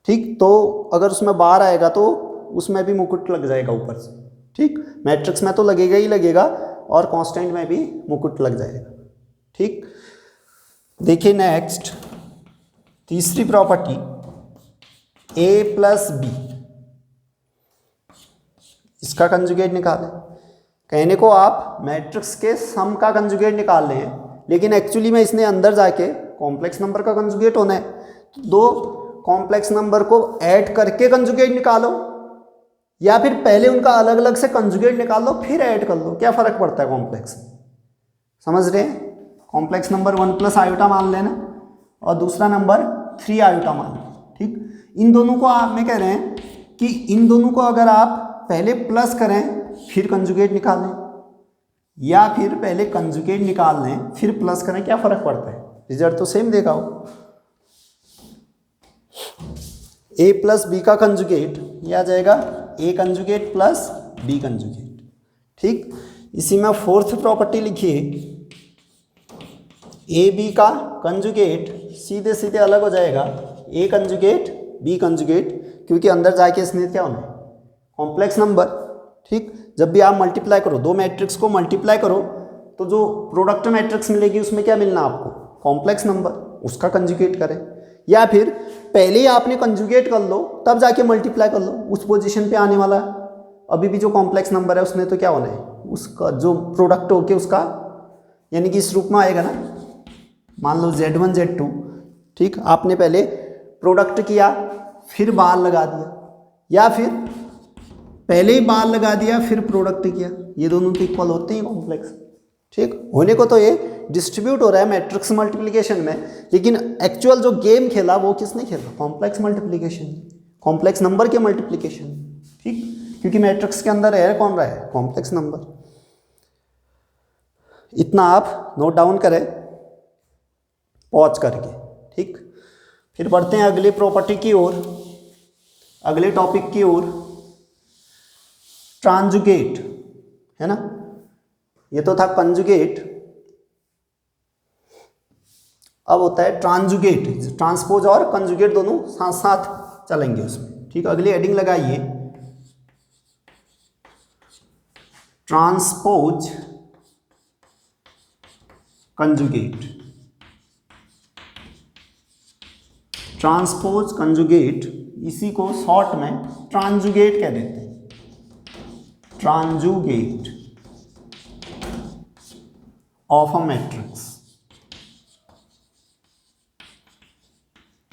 ठीक। तो अगर उसमें बार आएगा तो उसमें भी मुकुट लग जाएगा ऊपर से, ठीक। मैट्रिक्स में तो लगेगा ही लगेगा, और कांस्टेंट में भी मुकुट लग जाएगा, ठीक। देखिए नेक्स्ट, तीसरी प्रॉपर्टी, a + b, इसका कंजुगेट निकालें। कहने को आप मैट्रिक्स के सम का कंजुगेट निकाल रहे हैं, लेकिन एक्चुअली में इसने अंदर जाके कॉम्प्लेक्स नंबर का कंजुगेट होना है, तो दो कॉम्प्लेक्स नंबर को ऐड करके कंजुगेट निकालो, या फिर पहले उनका अलग अलग से कंजुगेट निकाल लो फिर ऐड कर लो, क्या फर्क पड़ता है कॉम्प्लेक्स, समझ रहे हैं। कॉम्प्लेक्स नंबर 1 + आयोटा मान लेना, और दूसरा नंबर 3 आयोटा मान लेना, ठीक। इन दोनों को आप में कह रहे हैं कि इन दोनों को अगर आप पहले प्लस करें फिर कंजुगेट निकालें, या फिर पहले कंजुगेट निकाल लें फिर प्लस करें, क्या फर्क पड़ता है, रिजल्ट तो सेम देगा वो। a + b का कंजुगेट यह आ जाएगा a कंजुगेट + b कंजुगेट, ठीक। इसी में फोर्थ प्रॉपर्टी लिखिए, ए बी का कंजुगेट सीधे सीधे अलग हो जाएगा a कंजुगेट b कंजुगेट, क्योंकि अंदर जाके इसने क्या होना है, कॉम्प्लेक्स नंबर, ठीक। जब भी आप मल्टीप्लाई करो, दो मैट्रिक्स को मल्टीप्लाई करो, तो जो प्रोडक्ट मैट्रिक्स मिलेगी उसमें क्या मिलना आपको, कॉम्प्लेक्स नंबर, उसका कंजुगेट करें, या फिर पहले ही आपने कंजुगेट कर लो तब जाके मल्टीप्लाई कर लो, उस पोजीशन पे आने वाला है। अभी भी जो कॉम्प्लेक्स नंबर है उसने तो क्या होना है, उसका जो प्रोडक्ट होके उसका, यानी कि इस रूप में आएगा ना, मान लो Z1 Z2, ठीक। आपने पहले प्रोडक्ट किया फिर बार लगा दिया, या फिर पहले ही बार लगा दिया फिर प्रोडक्ट किया, ये दोनों तो इक्वल होते हैं कॉम्प्लेक्स, ठीक। होने को तो ये डिस्ट्रीब्यूट हो रहा है मैट्रिक्स मल्टीप्लिकेशन में, लेकिन एक्चुअल जो गेम खेला वो किसने खेला, कॉम्प्लेक्स मल्टीप्लिकेशन, कॉम्प्लेक्स नंबर के मल्टीप्लिकेशन, ठीक। क्योंकि मैट्रिक्स के अंदर रह कौन रहा है, कॉम्प्लेक्स नंबर। इतना आप नोट डाउन करें पॉज करके, ठीक। फिर बढ़ते हैं अगली प्रॉपर्टी की ओर, अगले टॉपिक की ओर, ट्रांजुगेट, है ना। ये तो था कंजुगेट, अब होता है ट्रांजुगेट, ट्रांसपोज और कंजुगेट दोनों साथ साथ चलेंगे उसमें, ठीक। अगली हेडिंग लगाइए, ट्रांसपोज कंजुगेट, ट्रांसपोज कंजुगेट, इसी को शॉर्ट में ट्रांजुगेट कह देते हैं, ट्रांजुगेट ऑफ अ मैट्रिक्स।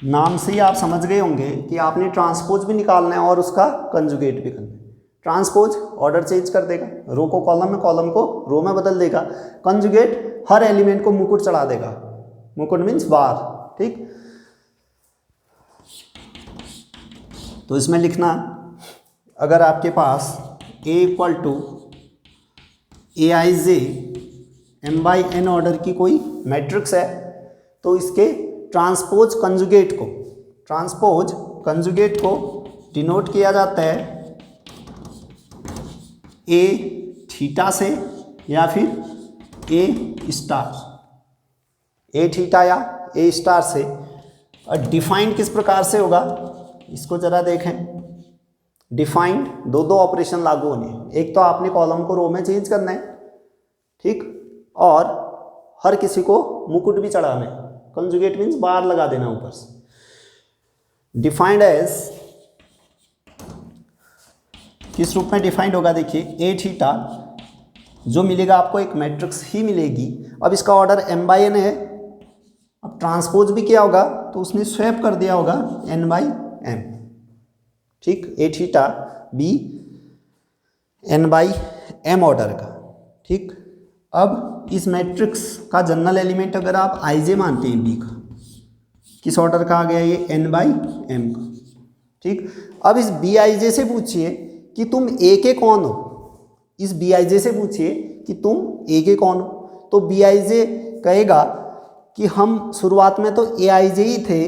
नाम से ही आप समझ गए होंगे कि आपने ट्रांसपोज भी निकालना है और उसका कंजुगेट भी करना है। ट्रांसपोज ऑर्डर चेंज कर देगा, रो को कॉलम में, कॉलम को रो में बदल देगा। कंजुगेट हर एलिमेंट को मुकुट चढ़ा देगा, मुकुट मीन्स बार, ठीक। तो इसमें लिखना, अगर आपके पास a = aij m/n ऑर्डर की कोई मैट्रिक्स है तो इसके ट्रांसपोज कंजुगेट को डिनोट किया जाता है ए थीटा से या फिर ए थीटा या ए स्टार से। और डिफाइंड किस प्रकार से होगा इसको जरा देखें। डिफाइंड दो ऑपरेशन लागू होने हैं। एक तो आपने कॉलम को रो में चेंज करना है, ठीक, और हर किसी को मुकुट भी चढ़ाना है। कंजुगेट मीन्स बार लगा देना ऊपर से। डिफाइंड एज किस रूप में डिफाइंड होगा देखिए, ए थीटा जो मिलेगा आपको एक मैट्रिक्स ही मिलेगी। अब इसका ऑर्डर m/n है। अब ट्रांसपोज भी किया होगा तो उसने स्वैप कर दिया होगा n/m, ठीक। ए थीटा बी n/m ऑर्डर का, ठीक। अब इस मैट्रिक्स का जनरल एलिमेंट अगर आप i मानते हैं बी का, किस ऑर्डर का आ गया ये n/m का, ठीक। अब इस bij से पूछिए कि तुम a के कौन हो। इस bij से पूछिए कि तुम a के कौन हो, तो bij कहेगा कि हम शुरुआत में तो aij ही थे,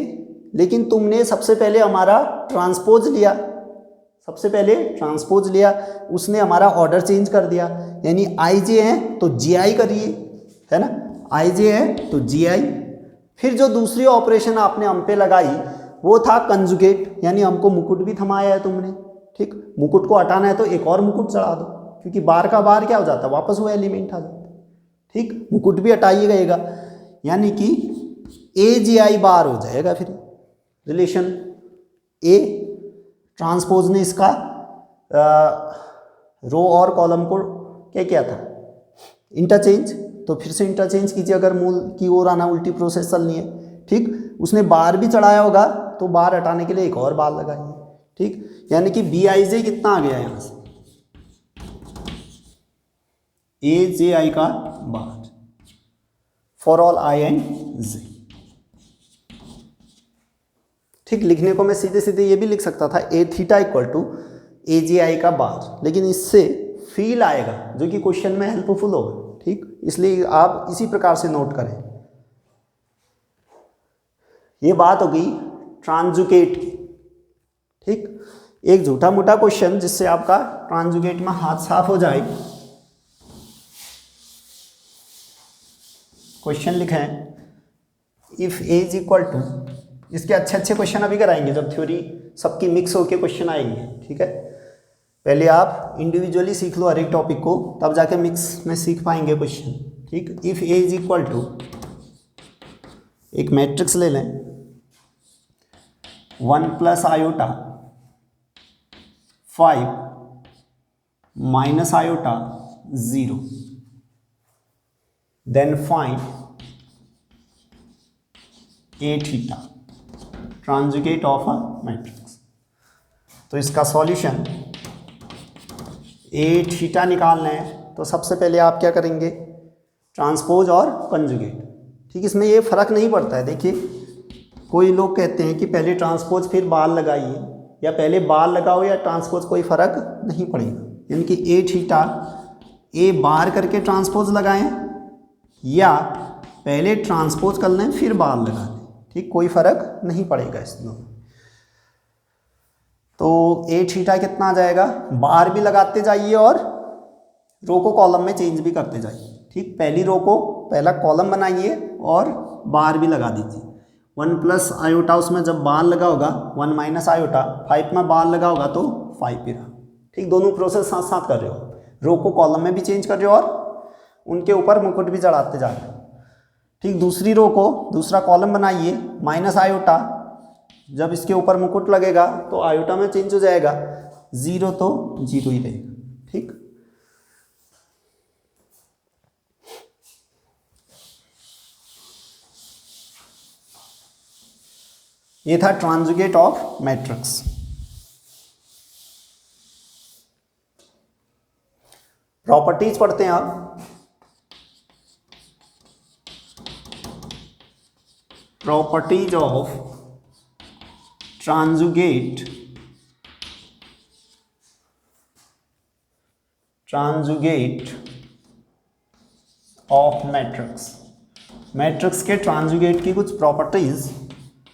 लेकिन तुमने सबसे पहले हमारा ट्रांसपोज लिया, उसने हमारा ऑर्डर चेंज कर दिया। यानी ij है तो gi करिए, है ना, ij है तो gi। फिर जो दूसरी ऑपरेशन आपने हम पे लगाई वो था कंजुगेट, यानी हमको मुकुट भी थमाया है तुमने, ठीक। मुकुट को हटाना है तो एक और मुकुट चढ़ा दो, क्योंकि बार का बार क्या हो जाता है, वापस वो एलिमेंट आ जाता है, ठीक। मुकुट भी हटाइए गएगा, यानी कि AGI बार हो जाएगा। फिर रिलेशन ए ट्रांसपोज ने इसका रो और कॉलम को क्या किया था, इंटरचेंज। तो फिर से इंटरचेंज कीजिए अगर मूल की ओर आना, उल्टी प्रोसेस चलनी है, ठीक। उसने बार भी चढ़ाया होगा तो बार हटाने के लिए एक और बार लगाइए, ठीक। यानी कि bij कितना आ गया यहाँ से, AJI का bar for all i and j, ठीक। लिखने को मैं सीधे ये भी लिख सकता था ए थीटा इक्वल टू AJI का बार, लेकिन इससे फील आएगा जो कि क्वेश्चन में हेल्पफुल होगा, ठीक। इसलिए आप इसी प्रकार से नोट करें। ये बात हो गई ट्रांजुगेट की, ठीक। एक झूठा मूठा क्वेश्चन जिससे आपका ट्रांजुगेट में हाथ साफ हो जाए। क्वेश्चन लिखे हैं if A is equal to, इसके अच्छे क्वेश्चन अभी कराएंगे जब थ्योरी सबकी मिक्स होके क्वेश्चन आएंगे, ठीक है। पहले आप इंडिविजुअली सीख लो हर एक टॉपिक को, तब जाके मिक्स में सीख पाएंगे क्वेश्चन, ठीक। If A is equal to, एक मैट्रिक्स ले लें 1 + iota 5 - iota 0, then find A theta transjugate of a matrix. तो इसका सॉल्यूशन ए थीटा निकालना है तो सबसे पहले आप क्या करेंगे, ट्रांसपोज और कंजुगेट, ठीक। इसमें ये फर्क नहीं पड़ता है। देखिए कोई लोग कहते हैं कि पहले ट्रांसपोज फिर बार लगाइए, या पहले बार लगाओ या ट्रांसपोज, कोई फर्क नहीं पड़ेगा। यानी कि ए थीटा ए बार करके ट्रांसपोज लगाएं या पहले ट्रांसपोज कर लें फिर बार लगा लें, ठीक, कोई फर्क नहीं पड़ेगा इस दोनों। तो ए थीटा कितना आ जाएगा, बार भी लगाते जाइए और रो को कॉलम में चेंज भी करते जाइए, ठीक। पहली रो को पहला कॉलम बनाइए और बार भी लगा दीजिए। 1 + आयोटा, उसमें जब बार लगा होगा 1 - आयोटा, 5 में बार लगा होगा तो 5 ही रहा, ठीक। दोनों प्रोसेस साथ साथ कर रहे हो, रो को कॉलम में भी चेंज कर रहे हो और उनके ऊपर मुकुट भी चढ़ाते जा रहे हो, ठीक। दूसरी रो को दूसरा कॉलम बनाइए - आयोटा, जब इसके ऊपर मुकुट लगेगा तो आयोटा में चेंज हो जाएगा, 0 तो 0 ही रहेगा, ठीक। ये था ट्रांजुगेट ऑफ मैट्रिक्स। प्रॉपर्टीज पढ़ते हैं आप। Properties of ट्रांजुगेट of matrix, matrix के ट्रांजुगेट की कुछ प्रॉपर्टीज।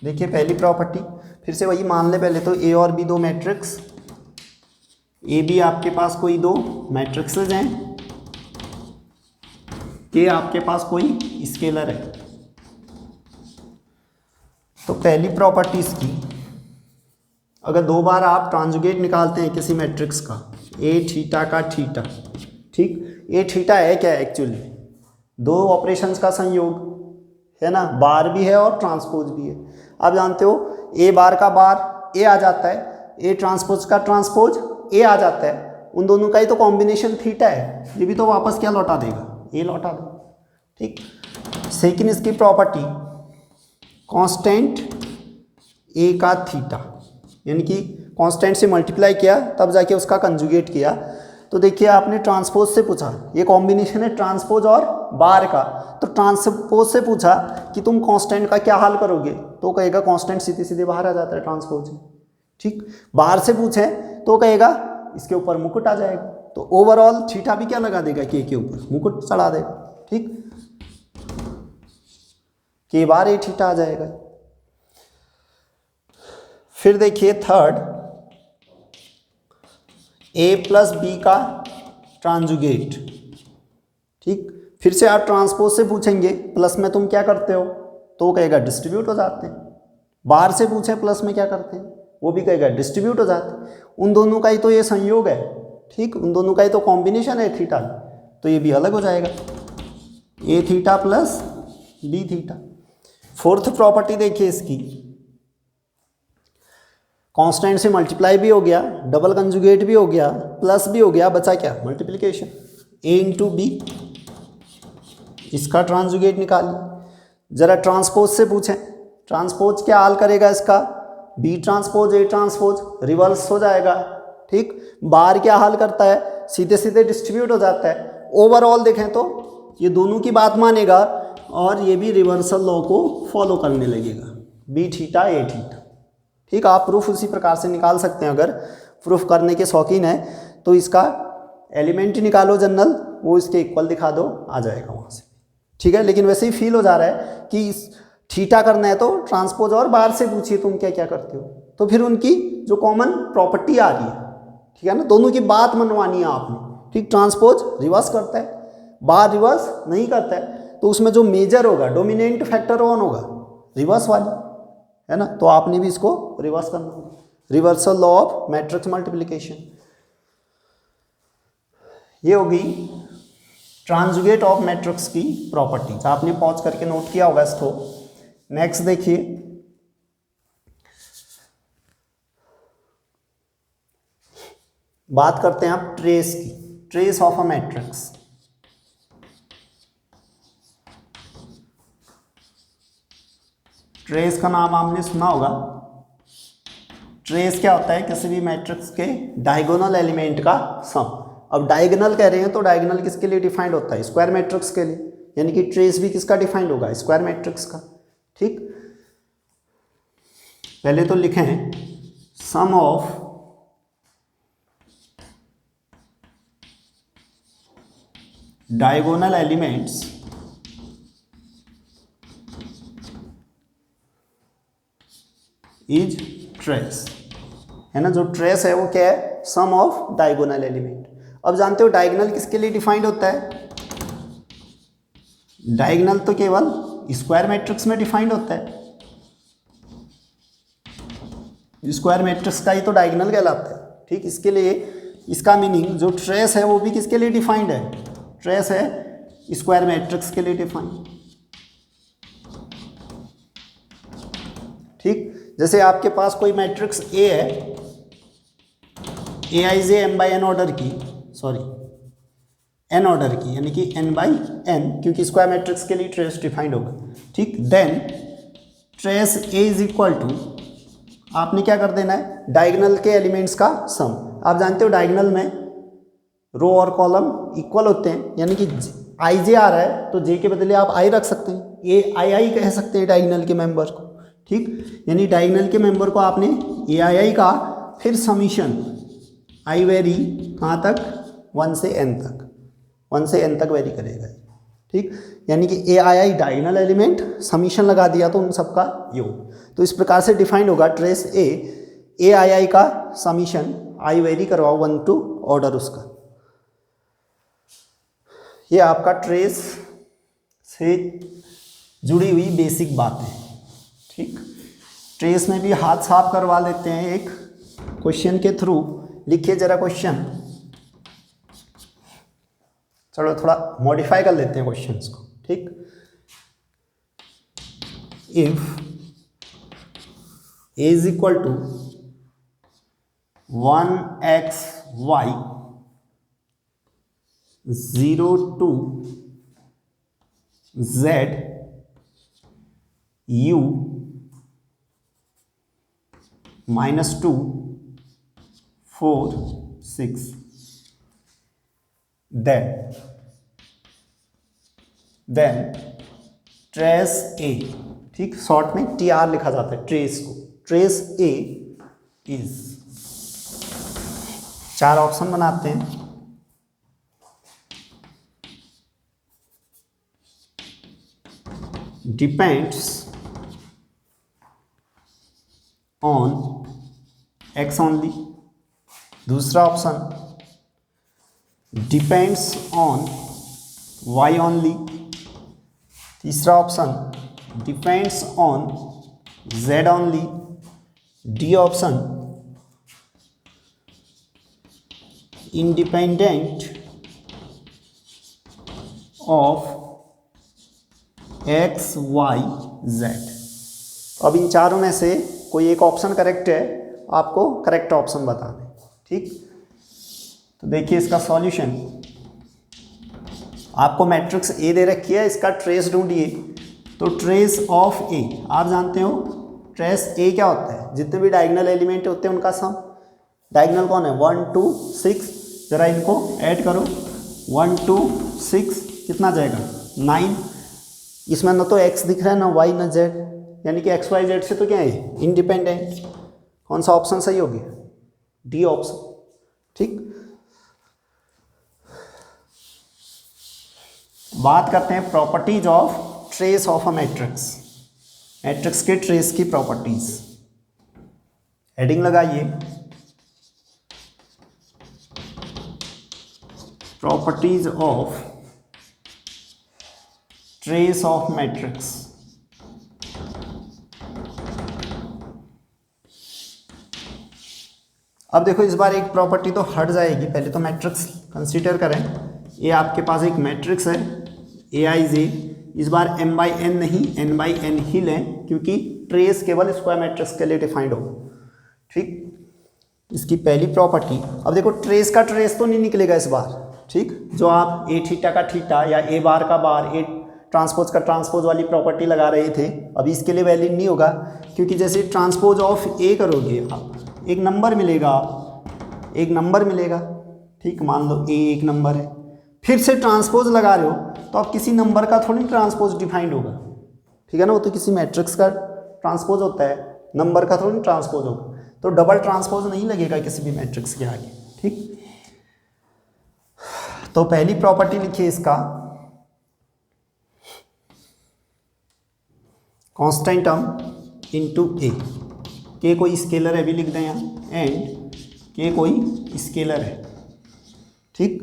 देखिए पहली प्रॉपर्टी, फिर से वही मान ले पहले तो ए और बी दो मैट्रिक्स, ए बी आपके पास कोई दो मैट्रिक्सेज हैं, के आपके पास कोई स्केलर है। तो पहली प्रॉपर्टी इसकी, अगर दो बार आप ट्रांजुगेट निकालते हैं किसी मैट्रिक्स का, ए थीटा का थीटा, ठीक, ए थीटा है क्या एक्चुअली, दो ऑपरेशंस का संयोग है ना, बार भी है और ट्रांसपोज भी है। आप जानते हो ए बार का बार ए आ जाता है, ए ट्रांसपोज का ट्रांसपोज ए आ जाता है, उन दोनों का ही तो कॉम्बिनेशन थीटा है, ये भी तो वापस क्या लौटा देगा, ए लौटा देगा, ठीक। सेकंड इसकी प्रॉपर्टी, कांस्टेंट ए का थीटा, यानी कि कांस्टेंट से मल्टीप्लाई किया तब जाके उसका कंजुगेट किया। तो देखिए आपने ट्रांसपोज से पूछा, ये कॉम्बिनेशन है ट्रांसपोज और बार का, तो ट्रांसपोज से पूछा कि तुम कांस्टेंट का क्या हाल करोगे, तो कहेगा कांस्टेंट सीधे सीधे बाहर आ जाता है ट्रांसपोज से, ठीक। बार से पूछे तो कहेगा इसके ऊपर मुकुट आ जाएगा, तो ओवरऑल थीटा भी क्या लगा देगा, के ऊपर मुकुट चढ़ा देगा, ठीक, के बार ए थीटा आ जाएगा। फिर देखिए थर्ड, ए प्लस बी का ट्रांजुगेट, ठीक। फिर से आप ट्रांसपोज से पूछेंगे प्लस में तुम क्या करते हो, तो कहेगा डिस्ट्रीब्यूट हो जाते हैं। बार से पूछे प्लस में क्या करते हैं, वो भी कहेगा डिस्ट्रीब्यूट हो जाते हैं। उन दोनों का ही तो ये संयोग है, ठीक, उन दोनों का ही तो कॉम्बिनेशन है थीटा, तो ये भी अलग हो जाएगा, a theta plus b theta. Fourth property देखिए इसकी, कांस्टेंट से मल्टीप्लाई भी हो गया, डबल कंजुगेट भी हो गया, प्लस भी हो गया, बचा क्या, मल्टीप्लिकेशन, ए इंटू बी, इसका ट्रांजुगेट निकालिए। जरा ट्रांसपोज से पूछें, ट्रांसपोज क्या हाल करेगा इसका, B transpose A transpose reverse हो जाएगा, ठीक। बार क्या हाल करता है, सीधे सीधे डिस्ट्रीब्यूट हो जाता है। ओवरऑल देखें तो ये दोनों की बात मानेगा और ये भी रिवर्सल लॉ को फॉलो करने लगेगा, बी थीटा ए थीटा, ठीक। आप प्रूफ उसी प्रकार से निकाल सकते हैं, अगर प्रूफ करने के शौकीन है तो इसका एलिमेंट ही निकालो जनरल, वो इसके इक्वल दिखा दो, आ जाएगा वहाँ से, ठीक है। लेकिन वैसे ही फील हो जा रहा है कि थीटा करना है तो ट्रांसपोज और बार से पूछिए तुम क्या क्या करते हो, तो फिर उनकी जो कॉमन प्रॉपर्टी आ रही है, ठीक है ना, दोनों की बात मनवानी है आपने, ठीक। ट्रांसपोज रिवर्स करता है, बार रिवर्स नहीं करता है, तो उसमें जो मेजर होगा, डोमिनेंट फैक्टर कौन होगा, रिवर्स वाली, है ना, तो आपने भी इसको रिवर्स करना होगा, reversal law of matrix multiplication. ये होगी ट्रांजुगेट ऑफ मैट्रिक्स की प्रॉपर्टीज, आपने पॉज करके नोट किया होगा इसको। नेक्स्ट देखिए, बात करते हैं आप ट्रेस की, trace of a matrix. Trace का नाम आपने सुना होगा। ट्रेस क्या होता है, किसी भी मैट्रिक्स के डायगोनल एलिमेंट का सम। अब डायगोनल कह रहे हैं तो डायगोनल किसके लिए डिफाइंड होता है, स्क्वायर मैट्रिक्स के लिए, यानी कि ट्रेस भी किसका डिफाइंड होगा, स्क्वायर मैट्रिक्स का, ठीक। पहले तो लिखें sum of diagonal elements is trace, है ना, जो ट्रेस है वो क्या है, सम ऑफ डायगोनल एलिमेंट। अब जानते हो डायगोनल किसके लिए डिफाइंड होता है, डायगोनल तो केवल स्क्वायर मैट्रिक्स में डिफाइंड होता है, स्क्वायर मैट्रिक्स का ही तो डायगोनल कहलाता है, ठीक। इसके लिए इसका मीनिंग जो ट्रेस है वो भी किसके लिए डिफाइंड है, ट्रेस है स्क्वायर मैट्रिक्स के लिए डिफाइंड, ठीक। जैसे आपके पास कोई मैट्रिक्स ए है, A I J M by N order की, सॉरी एन ऑर्डर की, यानी कि एन बाई एन, क्योंकि स्क्वायर मैट्रिक्स के लिए ट्रेस डिफाइंड होगा, ठीक। Then trace A is equal to, आपने क्या कर देना है, डायगोनल के एलिमेंट्स का सम। आप जानते हो डायगोनल में रो और कॉलम इक्वल होते हैं, यानी कि आई जे आ रहा है तो जे के बदले आप आई रख सकते हैं, ए आई आई कह सकते हैं डायगोनल के मेंबर को, ठीक। यानी डायगोनल के मेंबर को आपने ए आई आई का, फिर समीशन आई वेरी कहाँ तक, 1 से n तक, 1 से n तक वेरी करेगा, ठीक, यानी कि ए आई आई डायगोनल एलिमेंट, समीशन लगा दिया तो उन सबका योग। तो इस प्रकार से डिफाइंड होगा ट्रेस ए आई आई का समीशन, आई वेरी करवाओ 1 to ऑर्डर उसका। ये आपका ट्रेस से जुड़ी हुई बेसिक बातें, ठीक। ट्रेस में भी हाथ साफ करवा लेते हैं एक क्वेश्चन के थ्रू। लिखिए जरा क्वेश्चन, चलो थोड़ा मॉडिफाई कर लेते हैं क्वेश्चंस को, ठीक। If A is equal to 1xy 0 to z u -2 4 6 then trace a, ठीक, शॉर्ट में टी आर लिखा जाता है ट्रेस को, ट्रेस ए इज, 4 ऑप्शन बनाते हैं। डिपेंड्स ऑन एक्स ओनली, दूसरा option depends on y only, तीसरा option depends on z only, d option independent of x y z. अब इन चारों में से कोई एक ऑप्शन करेक्ट है, आपको करेक्ट ऑप्शन बताना है, ठीक। तो देखिए इसका सॉल्यूशन, आपको मैट्रिक्स ए दे रखी है, इसका ट्रेस ढूंढिए। तो ट्रेस ऑफ ए, आप जानते हो ट्रेस ए क्या होता है, जितने भी डायगोनल एलिमेंट होते हैं उनका सम। डायगोनल कौन है, 1 2 6, जरा इनको ऐड करो, 1 2 6 कितना जाएगा 9। इसमें ना तो x दिख रहा है, ना y, ना z, यानी कि x y z से तो क्या है इंडिपेंडेंट। कौन सा ऑप्शन सही हो गया, डी ऑप्शन, ठीक। बात करते हैं properties of trace of a matrix, matrix के ट्रेस की प्रॉपर्टीज। हेडिंग लगाइए, properties of trace of matrix. अब देखो इस बार एक प्रॉपर्टी तो हट जाएगी, पहले तो मैट्रिक्स कंसीडर करें। ये आपके पास एक मैट्रिक्स है ए आई जे, इस बार m बाई एन नहीं n बाई एन ही लें, क्योंकि ट्रेस केवल स्क्वायर मैट्रिक्स के लिए डिफाइंड हो, ठीक। इसकी पहली प्रॉपर्टी, अब देखो ट्रेस का ट्रेस तो नहीं निकलेगा इस बार, ठीक। जो आप ए थीटा का थीटा या ए बार का बार, ए ट्रांसपोज का ट्रांसपोज वाली प्रॉपर्टी लगा रहे थे, अभी इसके लिए वैलिड नहीं होगा, क्योंकि जैसे ट्रांसपोज ऑफ ए करोगे आप एक नंबर मिलेगा, एक नंबर मिलेगा, ठीक। मान लो ए एक नंबर है, फिर से ट्रांसपोज लगा रहे हो तो अब किसी नंबर का थोड़ी ट्रांसपोज डिफाइंड होगा, ठीक है ना, वो तो किसी मैट्रिक्स का ट्रांसपोज होता है, नंबर का थोड़ी ट्रांसपोज होगा। तो डबल ट्रांसपोज नहीं लगेगा किसी भी मैट्रिक्स के आगे, ठीक। तो पहली प्रॉपर्टी लिखिए इसका, कांस्टेंट टर्म इनटू ए, के कोई स्केलर है भी लिख दें यहाँ, एंड के कोई स्केलर है, ठीक।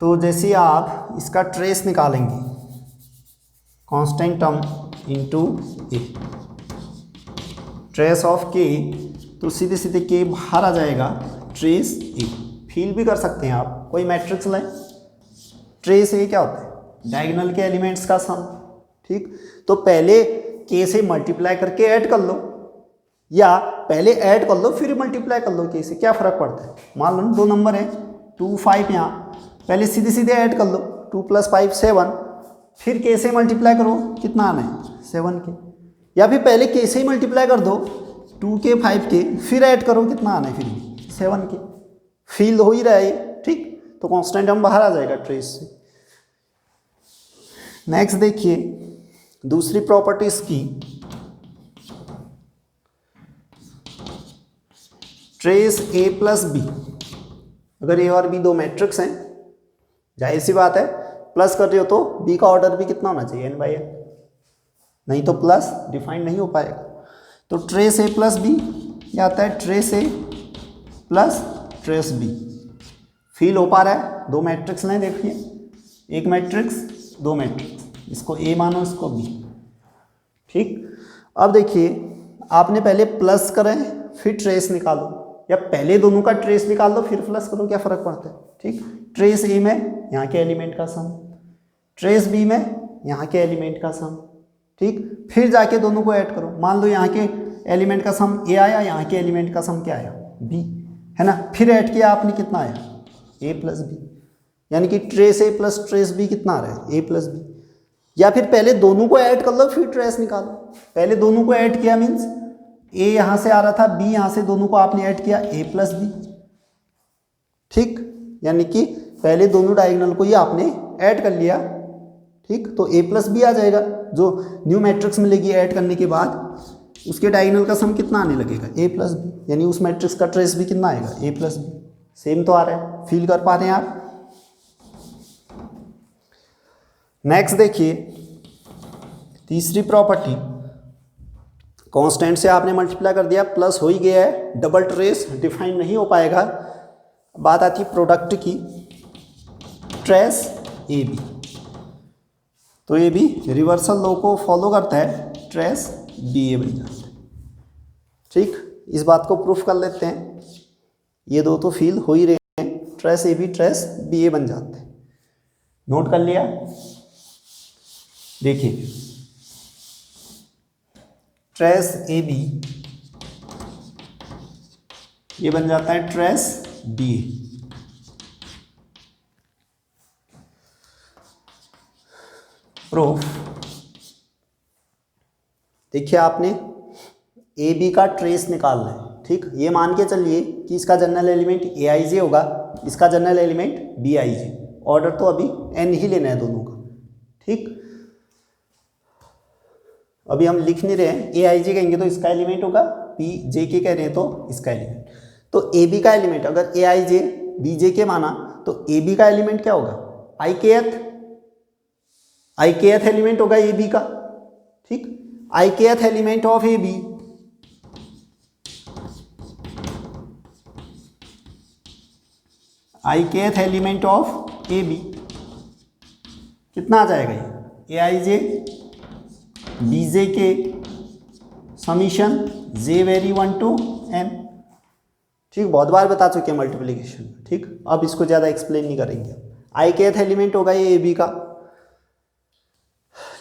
तो जैसे आप इसका ट्रेस निकालेंगे, constant term into A, trace of के, तो सीधे सीधे के बाहर आ जाएगा, ट्रेस ए। फील भी कर सकते हैं आप, कोई मैट्रिक्स लें, ट्रेस ए क्या होता है, डायगोनल के एलिमेंट्स का सम, ठीक। तो पहले के से मल्टीप्लाई करके ऐड कर लो, या पहले ऐड कर लो फिर मल्टीप्लाई कर लो के से, क्या फ़र्क पड़ता है। मान लो 2 नंबर है 2 5, यहाँ पहले सीधे सीधे ऐड कर लो, 2 + 5 7, फिर के से मल्टीप्लाई करो, कितना आना है 7 के, या फिर पहले के से ही मल्टीप्लाई कर दो 2 के 5 के, फिर ऐड करो, कितना आना है फिर भी 7 के। फील हो ही रहा है, ठीक। तो कांस्टेंट टर्म बाहर आ जाएगा ट्रेस से। नेक्स्ट देखिए दूसरी प्रॉपर्टी इसकी, ट्रेस ए प्लस बी। अगर ए और बी दो मैट्रिक्स हैं, जाहिर सी बात है प्लस कर रहे हो तो बी का ऑर्डर भी कितना होना चाहिए, n/n, नहीं तो प्लस डिफाइंड नहीं हो पाएगा। तो ट्रेस ए प्लस बी क्या आता है, ट्रेस ए प्लस ट्रेस बी। फील हो पा रहा है? दो मैट्रिक्स लें, देखिए, एक मैट्रिक्स, दो मैट्रिक्स, इसको ए मानो, इसको बी। ठीक, अब देखिए आपने पहले प्लस करें फिर ट्रेस निकालो, या पहले दोनों का ट्रेस निकाल दो फिर प्लस करो, क्या फ़र्क पड़ता है। ठीक, ट्रेस ए में यहाँ के एलिमेंट का सम, ट्रेस बी में यहाँ के एलिमेंट का सम। ठीक, फिर जाके दोनों को ऐड करो, मान लो यहाँ के एलिमेंट का सम ए आया, यहाँ के एलिमेंट का सम क्या आया, बी, है ना। फिर ऐड किया आपने, कितना आया, ए प्लस बी, यानी कि ट्रेस ए प्लस ट्रेस बी कितना आ रहा है, ए प्लस बी। या फिर पहले दोनों को ऐड कर लो फिर ट्रेस निकालो। पहले दोनों को ऐड किया मीन्स ए यहाँ से आ रहा था, बी यहाँ से, दोनों को आपने ऐड किया, ए प्लस बी। ठीक, यानी कि पहले दोनों डायगोनल को ही आपने ऐड कर लिया। ठीक, तो ए प्लस बी आ जाएगा, जो न्यू मैट्रिक्स मिलेगी ऐड करने के बाद उसके डायगोनल का सम कितना आने लगेगा, ए प्लस बी, यानी उस मैट्रिक्स का ट्रेस भी कितना आएगा, ए प्लस बी। सेम तो आ रहा है, फील कर पा रहे हैं आप। नेक्स्ट देखिए तीसरी प्रॉपर्टी, कांस्टेंट से आपने मल्टीप्लाई कर दिया, प्लस हो ही गया है, डबल ट्रेस डिफाइन नहीं हो पाएगा। बात आती है प्रोडक्ट की, ट्रेस ए बी, तो ये भी रिवर्सल लॉ को फॉलो करता है, ट्रेस बी ए बन जाता है। ठीक, इस बात को प्रूफ कर लेते हैं, ये दो तो फील हो ही रहे हैं, trace A b trace b a बन जाते हैं। नोट कर लिया, देखिए ट्रेस ए बी ये बन जाता है ट्रेस बी ए। प्रूफ, देखिए आपने ए बी का ट्रेस निकालना है। ठीक, ये मान के चलिए कि इसका जनरल एलिमेंट ए आई जे होगा, इसका general element B I J, order तो अभी एन ही लेना है दोनों का। ठीक, अभी हम लिख नहीं रहे हैं, ए आई जे कहेंगे तो इसका एलिमेंट होगा, बी जे के कह रहे हैं तो इसका एलिमेंट। तो ए बी का एलिमेंट अगर ए आई जे बी जे के माना तो ए बी का एलिमेंट क्या होगा, आई के एथ एलिमेंट होगा ए बी का। ठीक, i k th element of A b, i k th element of A B कितना आ जाएगा, ये ए आई जे बी जे के summation j vary 1 to n। ठीक, बहुत बार बता चुके हैं मल्टीप्लिकेशन में। ठीक, अब इसको ज़्यादा एक्सप्लेन नहीं करेंगे। आई के एथ एलिमेंट होगा ये ए बी का,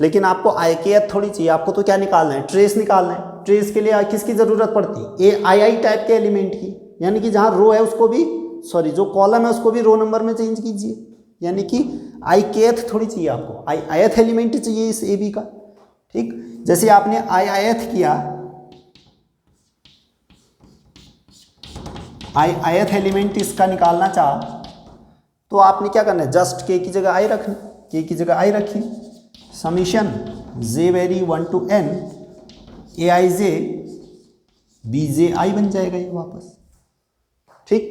लेकिन आपको आई के एथ थोड़ी चाहिए, आपको तो क्या निकालना है, ट्रेस निकालना है। ट्रेस के लिए किसकी ज़रूरत पड़ती है, ए आई आई टाइप के एलिमेंट की, यानी कि जहाँ रो है उसको भी, सॉरी जो कॉलम है उसको भी रो नंबर में चेंज कीजिए, यानी कि आई के एथ थोड़ी चाहिए आपको, आई आई एथ एलिमेंट चाहिए इस ए बी का। ठीक, जैसे आपने आई आई एथ किया, आई आई एथ एलिमेंट इसका निकालना चाह तो आपने क्या करना है, जस्ट के की जगह आई रखनी, के की जगह आई रखी, summation j vary 1 to n a I j b j i बन जाएगा ये वापस। ठीक,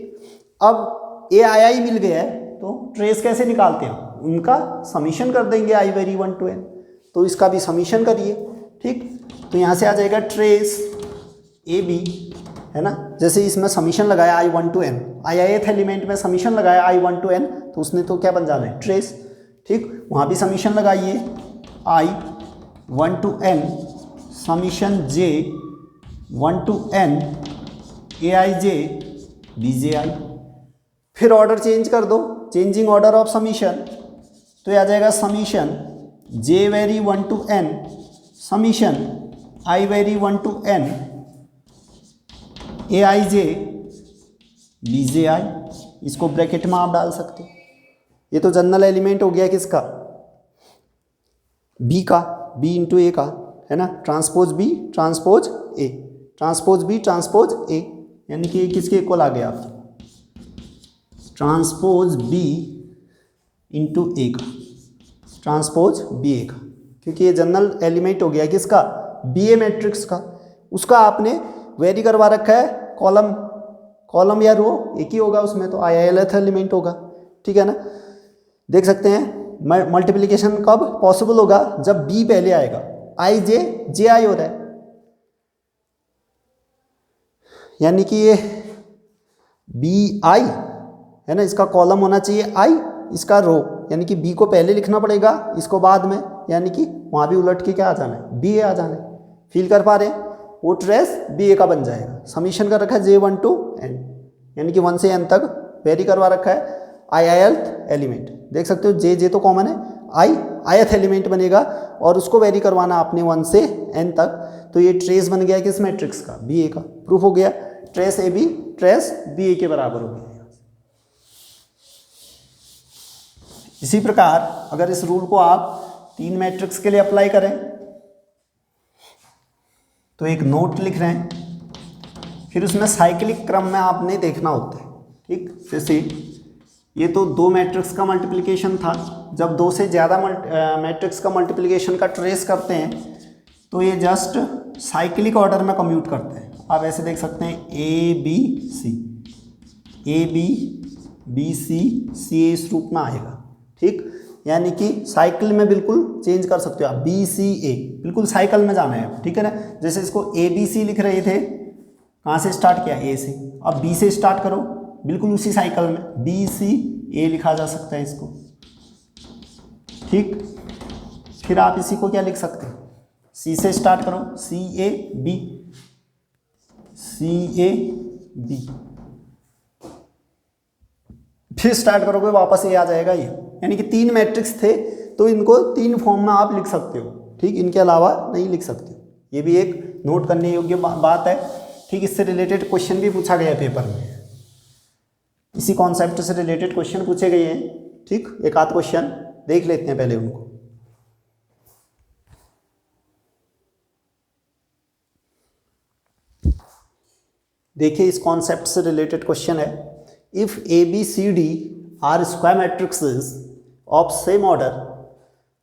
अब ए आई आई मिल गया है तो ट्रेस कैसे निकालते हैं, उनका समीशन कर देंगे आई वेरी 1 to n, तो इसका भी समीशन करिए। ठीक, तो यहाँ से आ जाएगा ट्रेस ए बी, है ना, जैसे इसमें समीशन लगाया आई 1 to n, I I th element में समीशन लगाया आई 1 to n, तो उसने तो क्या बन जाना है, ट्रेस। ठीक, वहाँ भी समीशन लगाइए i 1 to n summation j 1 to n a I j b j i. फिर ऑर्डर चेंज कर दो, चेंजिंग ऑर्डर ऑफ समीशन, तो आ जाएगा summation j vary 1 to n summation i vary 1 to n a I j b j i. इसको bracket में आप डाल सकते हो। ये तो जनरल एलिमेंट हो गया किसका, बी का, बी इंटू ए का, है ना, transpose B transpose A, transpose B transpose A, यानी कि किसके इक्वल आ गया आपके, ट्रांसपोज बी इंटू ए का, ट्रांसपोज बी ए का, क्योंकि ये जनरल एलिमेंट हो गया किसका, बी ए मैट्रिक्स का। उसका आपने वेरी करवा रखा है, कॉलम या रो एक ही होगा उसमें, तो आई एल एथ एलिमेंट होगा। ठीक है ना, देख सकते हैं मल्टीप्लिकेशन कब पॉसिबल होगा, जब बी पहले आएगा, आई जे जे आई हो रहा है, यानी कि ये बी आई है ना, इसका कॉलम होना चाहिए आई, इसका रो, यानी कि बी को पहले लिखना पड़ेगा, इसको बाद में, यानी कि वहाँ भी उलट के क्या आ जाना है, बी ए आ जाना है। फील कर पा रहे हैं, वो ट्रेस बी ए का बन जाएगा। समीशन कर रखा है J1 to N, यानी कि 1 से N तक वेरी करवा रखा है। ith एलिमेंट देख सकते हो, जे जे तो कॉमन है, ith एलिमेंट बनेगा और उसको वेरी करवाना आपने 1 से N तक। तो ये ट्रेस बन गया किस मैट्रिक्स का, बी ए का। प्रूफ हो गया, trace A b trace b a के बराबर हो गया। इसी प्रकार अगर इस रूल को आप 3 मैट्रिक्स के लिए अप्लाई करें तो एक नोट लिख रहे हैं, फिर उसमें साइक्लिक क्रम में आपने देखना होता है। ठीक, जैसे ये तो 2 मैट्रिक्स का मल्टीप्लिकेशन था, जब 2 से ज़्यादा मैट्रिक्स का मल्टीप्लिकेशन का ट्रेस करते हैं तो ये जस्ट साइक्लिक ऑर्डर में कम्यूट करते हैं। आप ऐसे देख सकते हैं A B c, A B C सी इस रूप में आएगा। ठीक, यानी कि साइकिल में बिल्कुल चेंज कर सकते हो आप, बी सी ए बिल्कुल साइकिल में जाना है। ठीक है ना, जैसे इसको ए बी सी लिख रहे थे, कहाँ से स्टार्ट किया, ए से, अब बी से स्टार्ट करो, बिल्कुल उसी साइकिल में बी सी ए लिखा जा सकता है इसको। ठीक, फिर आप इसी को क्या लिख सकते हैं, सी से स्टार्ट करो, c A B, c A b, फिर स्टार्ट करोगे वापस ए आ जाएगा ये। यानी कि 3 मैट्रिक्स थे तो इनको 3 फॉर्म में आप लिख सकते हो। ठीक, इनके अलावा नहीं लिख सकते। ये भी एक नोट करने योग्य बात है। ठीक, इससे रिलेटेड क्वेश्चन भी पूछा गया पेपर में, इसी कॉन्सेप्ट से रिलेटेड क्वेश्चन पूछे गए हैं। ठीक, एक आध क्वेश्चन देख लेते हैं पहले उनको। देखिए, इस कॉन्सेप्ट से रिलेटेड क्वेश्चन है, if A B C D are square matrices of same order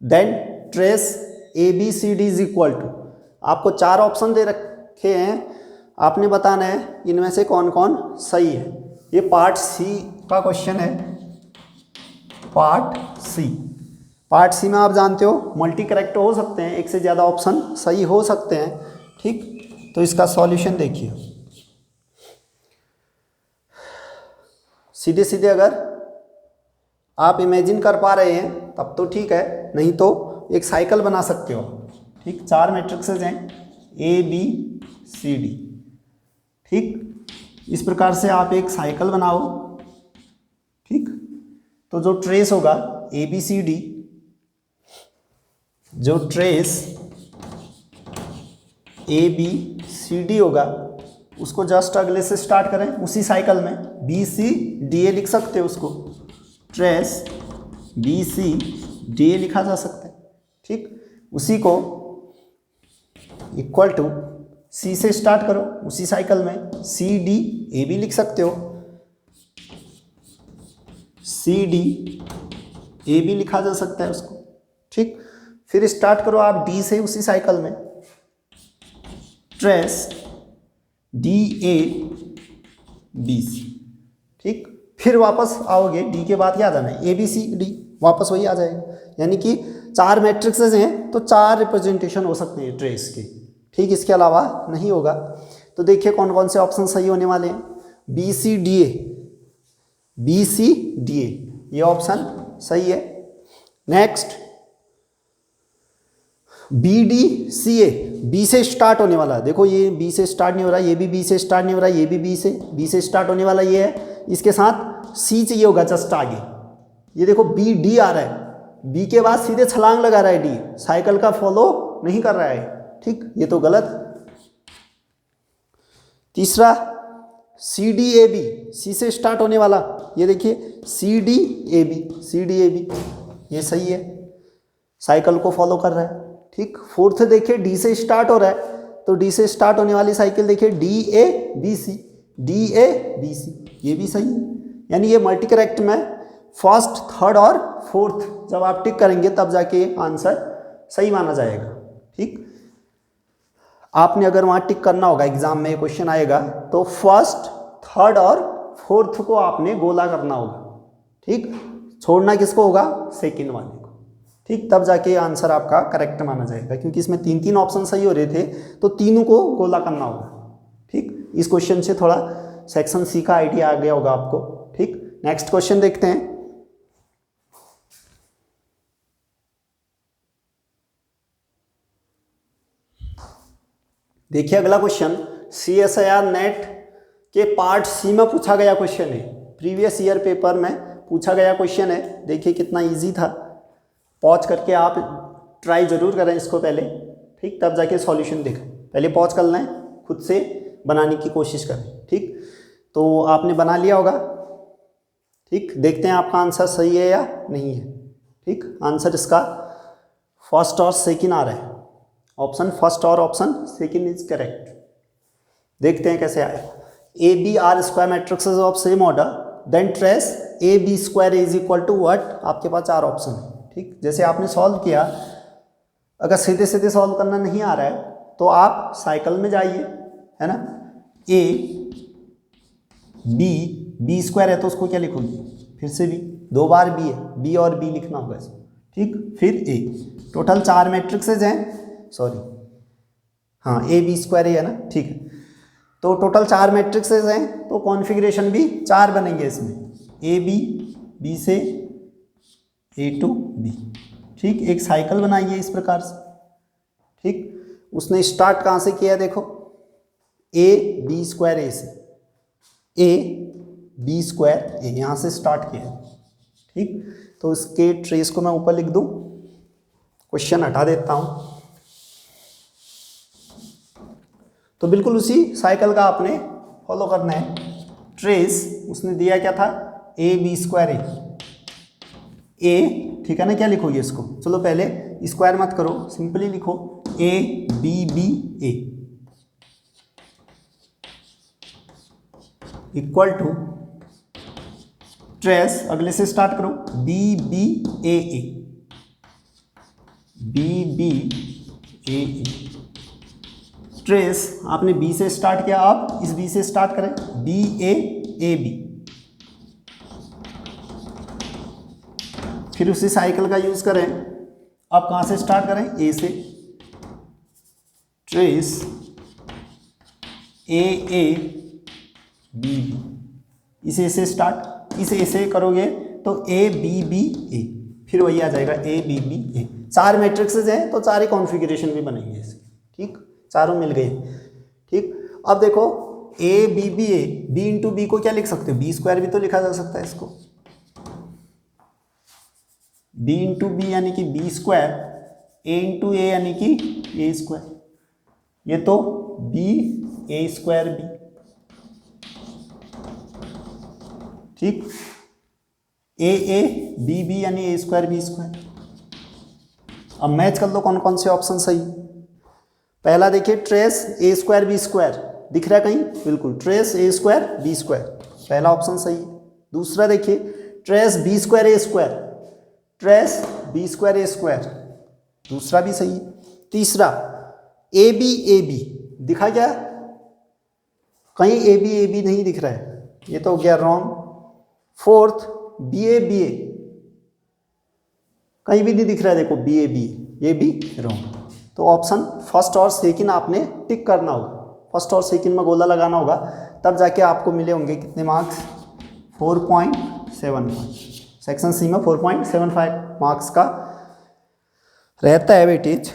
then trace A B C D is equal to. आपको 4 ऑप्शन दे रखे हैं, आपने बताना है इनमें से कौन कौन सही है। ये पार्ट सी का क्वेश्चन है, पार्ट सी। पार्ट सी में आप जानते हो मल्टी करेक्ट हो सकते हैं, एक से ज़्यादा ऑप्शन सही हो सकते हैं। ठीक, तो इसका सॉल्यूशन देखिए, सीधे सीधे अगर आप इमेजिन कर पा रहे हैं तब तो ठीक है, नहीं तो एक साइकिल बना सकते हो। ठीक, 4 मैट्रिक्सेस हैं ए बी सी डी। ठीक, इस प्रकार से आप एक साइकिल बनाओ। ठीक, तो जो ट्रेस होगा ए बी सी डी, जो trace A B C D होगा उसको जस्ट अगले से स्टार्ट करें उसी साइकिल में, बी सी डी ए लिख सकते हो उसको, trace B C D A लिखा जा सकता है। ठीक, उसी को इक्वल टू सी से स्टार्ट करो उसी साइकिल में, सी डी ए भी लिख सकते हो, सी डी ए भी लिखा जा सकता है उसको। ठीक, फिर स्टार्ट करो आप डी से उसी साइकिल में, trace D A B C. ठीक, फिर वापस आओगे डी के बाद क्या आ जाना है, ए बी सी डी, वापस वही आ जाएगा। यानी कि 4 मैट्रिक्सेस हैं तो 4 रिप्रेजेंटेशन हो सकते हैं ट्रेस के। ठीक, इसके अलावा नहीं होगा। तो देखिए कौन कौन से ऑप्शन सही होने वाले हैं, B C D A, B C D A, ये ऑप्शन सही है। नेक्स्ट बी डी सी ए, बी से स्टार्ट होने वाला, देखो ये बी से स्टार्ट नहीं हो रहा, ये भी बी से स्टार्ट नहीं हो रहा, ये भी बी से स्टार्ट होने वाला ये है, इसके साथ सी चाहिए होगा जस्ट आगे। ये देखो बी डी आ रहा है, बी के बाद सीधे छलांग लगा रहा है डी, साइकिल का फॉलो नहीं कर रहा है। ठीक, ये तो गलत। तीसरा सी डी ए बी, सी से स्टार्ट होने वाला, ये देखिए C D A B, C D A B, ये सही है, साइकिल को फॉलो कर रहा है। ठीक, फोर्थ देखिए डी से स्टार्ट हो रहा है, तो डी से स्टार्ट होने वाली साइकिल देखिए D A B C, D A B C, ये भी सही है। यानी ये मल्टी करेक्ट में फर्स्ट, थर्ड और फोर्थ जब आप टिक करेंगे तब जाके आंसर सही माना जाएगा। ठीक, आपने अगर वहाँ टिक करना होगा, एग्जाम में क्वेश्चन आएगा तो फर्स्ट, थर्ड और फोर्थ को आपने गोला करना होगा। ठीक, छोड़ना किसको होगा, सेकेंड वाले को। ठीक, तब जाके आंसर आपका करेक्ट माना जाएगा, क्योंकि इसमें 3 ऑप्शन सही हो रहे थे तो तीनों को गोला करना होगा। ठीक, इस क्वेश्चन से थोड़ा सेक्शन सी का आइडिया आ गया होगा आपको। ठीक, नेक्स्ट क्वेश्चन देखते हैं। देखिए अगला क्वेश्चन CSIR नेट के पार्ट सी में पूछा गया क्वेश्चन है, प्रीवियस ईयर पेपर में पूछा गया क्वेश्चन है। देखिए कितना इजी था, पॉज करके आप ट्राई जरूर करें इसको पहले, ठीक, तब जाके सॉल्यूशन देखें। पहले पॉज कर लें, खुद से बनाने की कोशिश करें। ठीक, तो आपने बना लिया होगा। ठीक, देखते हैं आपका आंसर सही है या नहीं है। ठीक, आंसर इसका फर्स्ट और सेकंड आ रहा है, ऑप्शन फर्स्ट और ऑप्शन सेकंड इज करेक्ट। देखते हैं कैसे आया। ABR square matrices of same order then trace AB square is equal to what. आपके पास 4 ऑप्शन है। ठीक, जैसे आपने सॉल्व किया, अगर सीधे सीधे सॉल्व करना नहीं आ रहा है तो आप साइकिल में जाइए, है ना। B स्क्वायर है तो उसको क्या लिखोगे, फिर से B, 2 बार B है, B और B लिखना होगा इसको। ठीक, फिर A, टोटल 4 मैट्रिक्सेज हैं, सॉरी हाँ AB स्क्वायर है ना। ठीक है, तो टोटल 4 मैट्रिक्सेज हैं तो कॉन्फ़िगरेशन भी 4 बनेंगे इसमें, AB, B से A to B। ठीक, एक साइकिल बनाइए इस प्रकार से। ठीक, उसने स्टार्ट कहाँ से किया देखो, AB स्क्वायर A से, AB स्क्वायर A यहाँ से स्टार्ट किया। ठीक, तो इसके ट्रेस को मैं ऊपर लिख दूँ, क्वेश्चन हटा देता हूँ। तो बिल्कुल उसी साइकिल का आपने फॉलो करना है। ट्रेस उसने दिया क्या था, AB स्क्वायर A, ठीक है ना। क्या लिखोगे इसको, चलो पहले स्क्वायर मत करो, सिंपली लिखो ABBA इक्वल टू ट्रेस, अगले से स्टार्ट करो, BBAA ट्रेस आपने B से स्टार्ट किया, आप इस B से स्टार्ट करें, BAAB, फिर उसी साइकिल का यूज करें। अब कहाँ से स्टार्ट करें, A से, ट्रेस AABB, इसे से स्टार्ट, इसे ऐसे करोगे तो ABBA, फिर वही आ जाएगा ABBA। 4 मैट्रिक्सेज हैं तो 4 ही कॉन्फ़िगरेशन भी बनेंगे इसके। ठीक, चारों मिल गए। ठीक, अब देखो ABBA, B इंटू B को क्या लिख सकते हो, B स्क्वायर भी तो लिखा जा सकता है इसको, B इंटू B यानी कि B square, A into A यानी कि A स्क्वायर, ये तो B A स्क्वायर B। ठीक, AABB यानी A स्क्वायर B स्क्वायर। अब मैच कर लो कौन कौन से ऑप्शन सही। पहला देखिए trace A square B square, दिख रहा है कहीं, बिल्कुल trace A square B square, पहला ऑप्शन सही है। दूसरा देखिए trace B square A square, trace B square A square, दूसरा भी सही है। तीसरा ABAB, दिखा क्या, कहीं ABAB नहीं दिख रहा है, ये तो हो गया रॉन्ग। फोर्थ BABA, कहीं भी नहीं दिख रहा है, देखो BABA, ये भी रॉन्ग। तो ऑप्शन फर्स्ट और सेकंड आपने टिक करना होगा, फर्स्ट और सेकंड में गोला लगाना होगा, तब जाके आपको मिले होंगे कितने मार्क्स, 4.75। सेक्शन सी में 4.75 मार्क्स का रहता है वेटेज।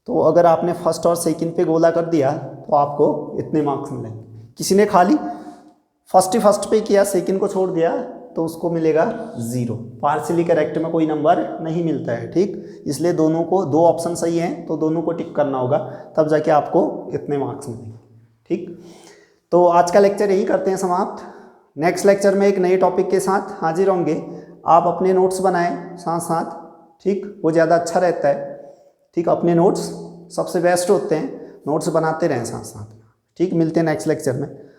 तो अगर आपने फर्स्ट और सेकंड पे गोला कर दिया तो आपको इतने मार्क्स मिलेंगे। किसी ने खाली फर्स्ट पे किया, सेकंड को छोड़ दिया, तो उसको मिलेगा 0। पार्शियली करेक्ट में कोई नंबर नहीं मिलता है। ठीक, इसलिए दोनों को, 2 ऑप्शन सही हैं तो दोनों को टिक करना होगा, तब जाके आपको इतने मार्क्स मिलेंगे। ठीक, तो आज का लेक्चर यही करते हैं समाप्त। नेक्स्ट लेक्चर में एक नए टॉपिक के साथ हाजिर होंगे। आप अपने नोट्स बनाएं साथ साथ, ठीक, वो ज़्यादा अच्छा रहता है। ठीक, अपने नोट्स सबसे बेस्ट होते हैं, नोट्स बनाते रहें साथ साथ। ठीक, मिलते हैं नेक्स्ट लेक्चर में।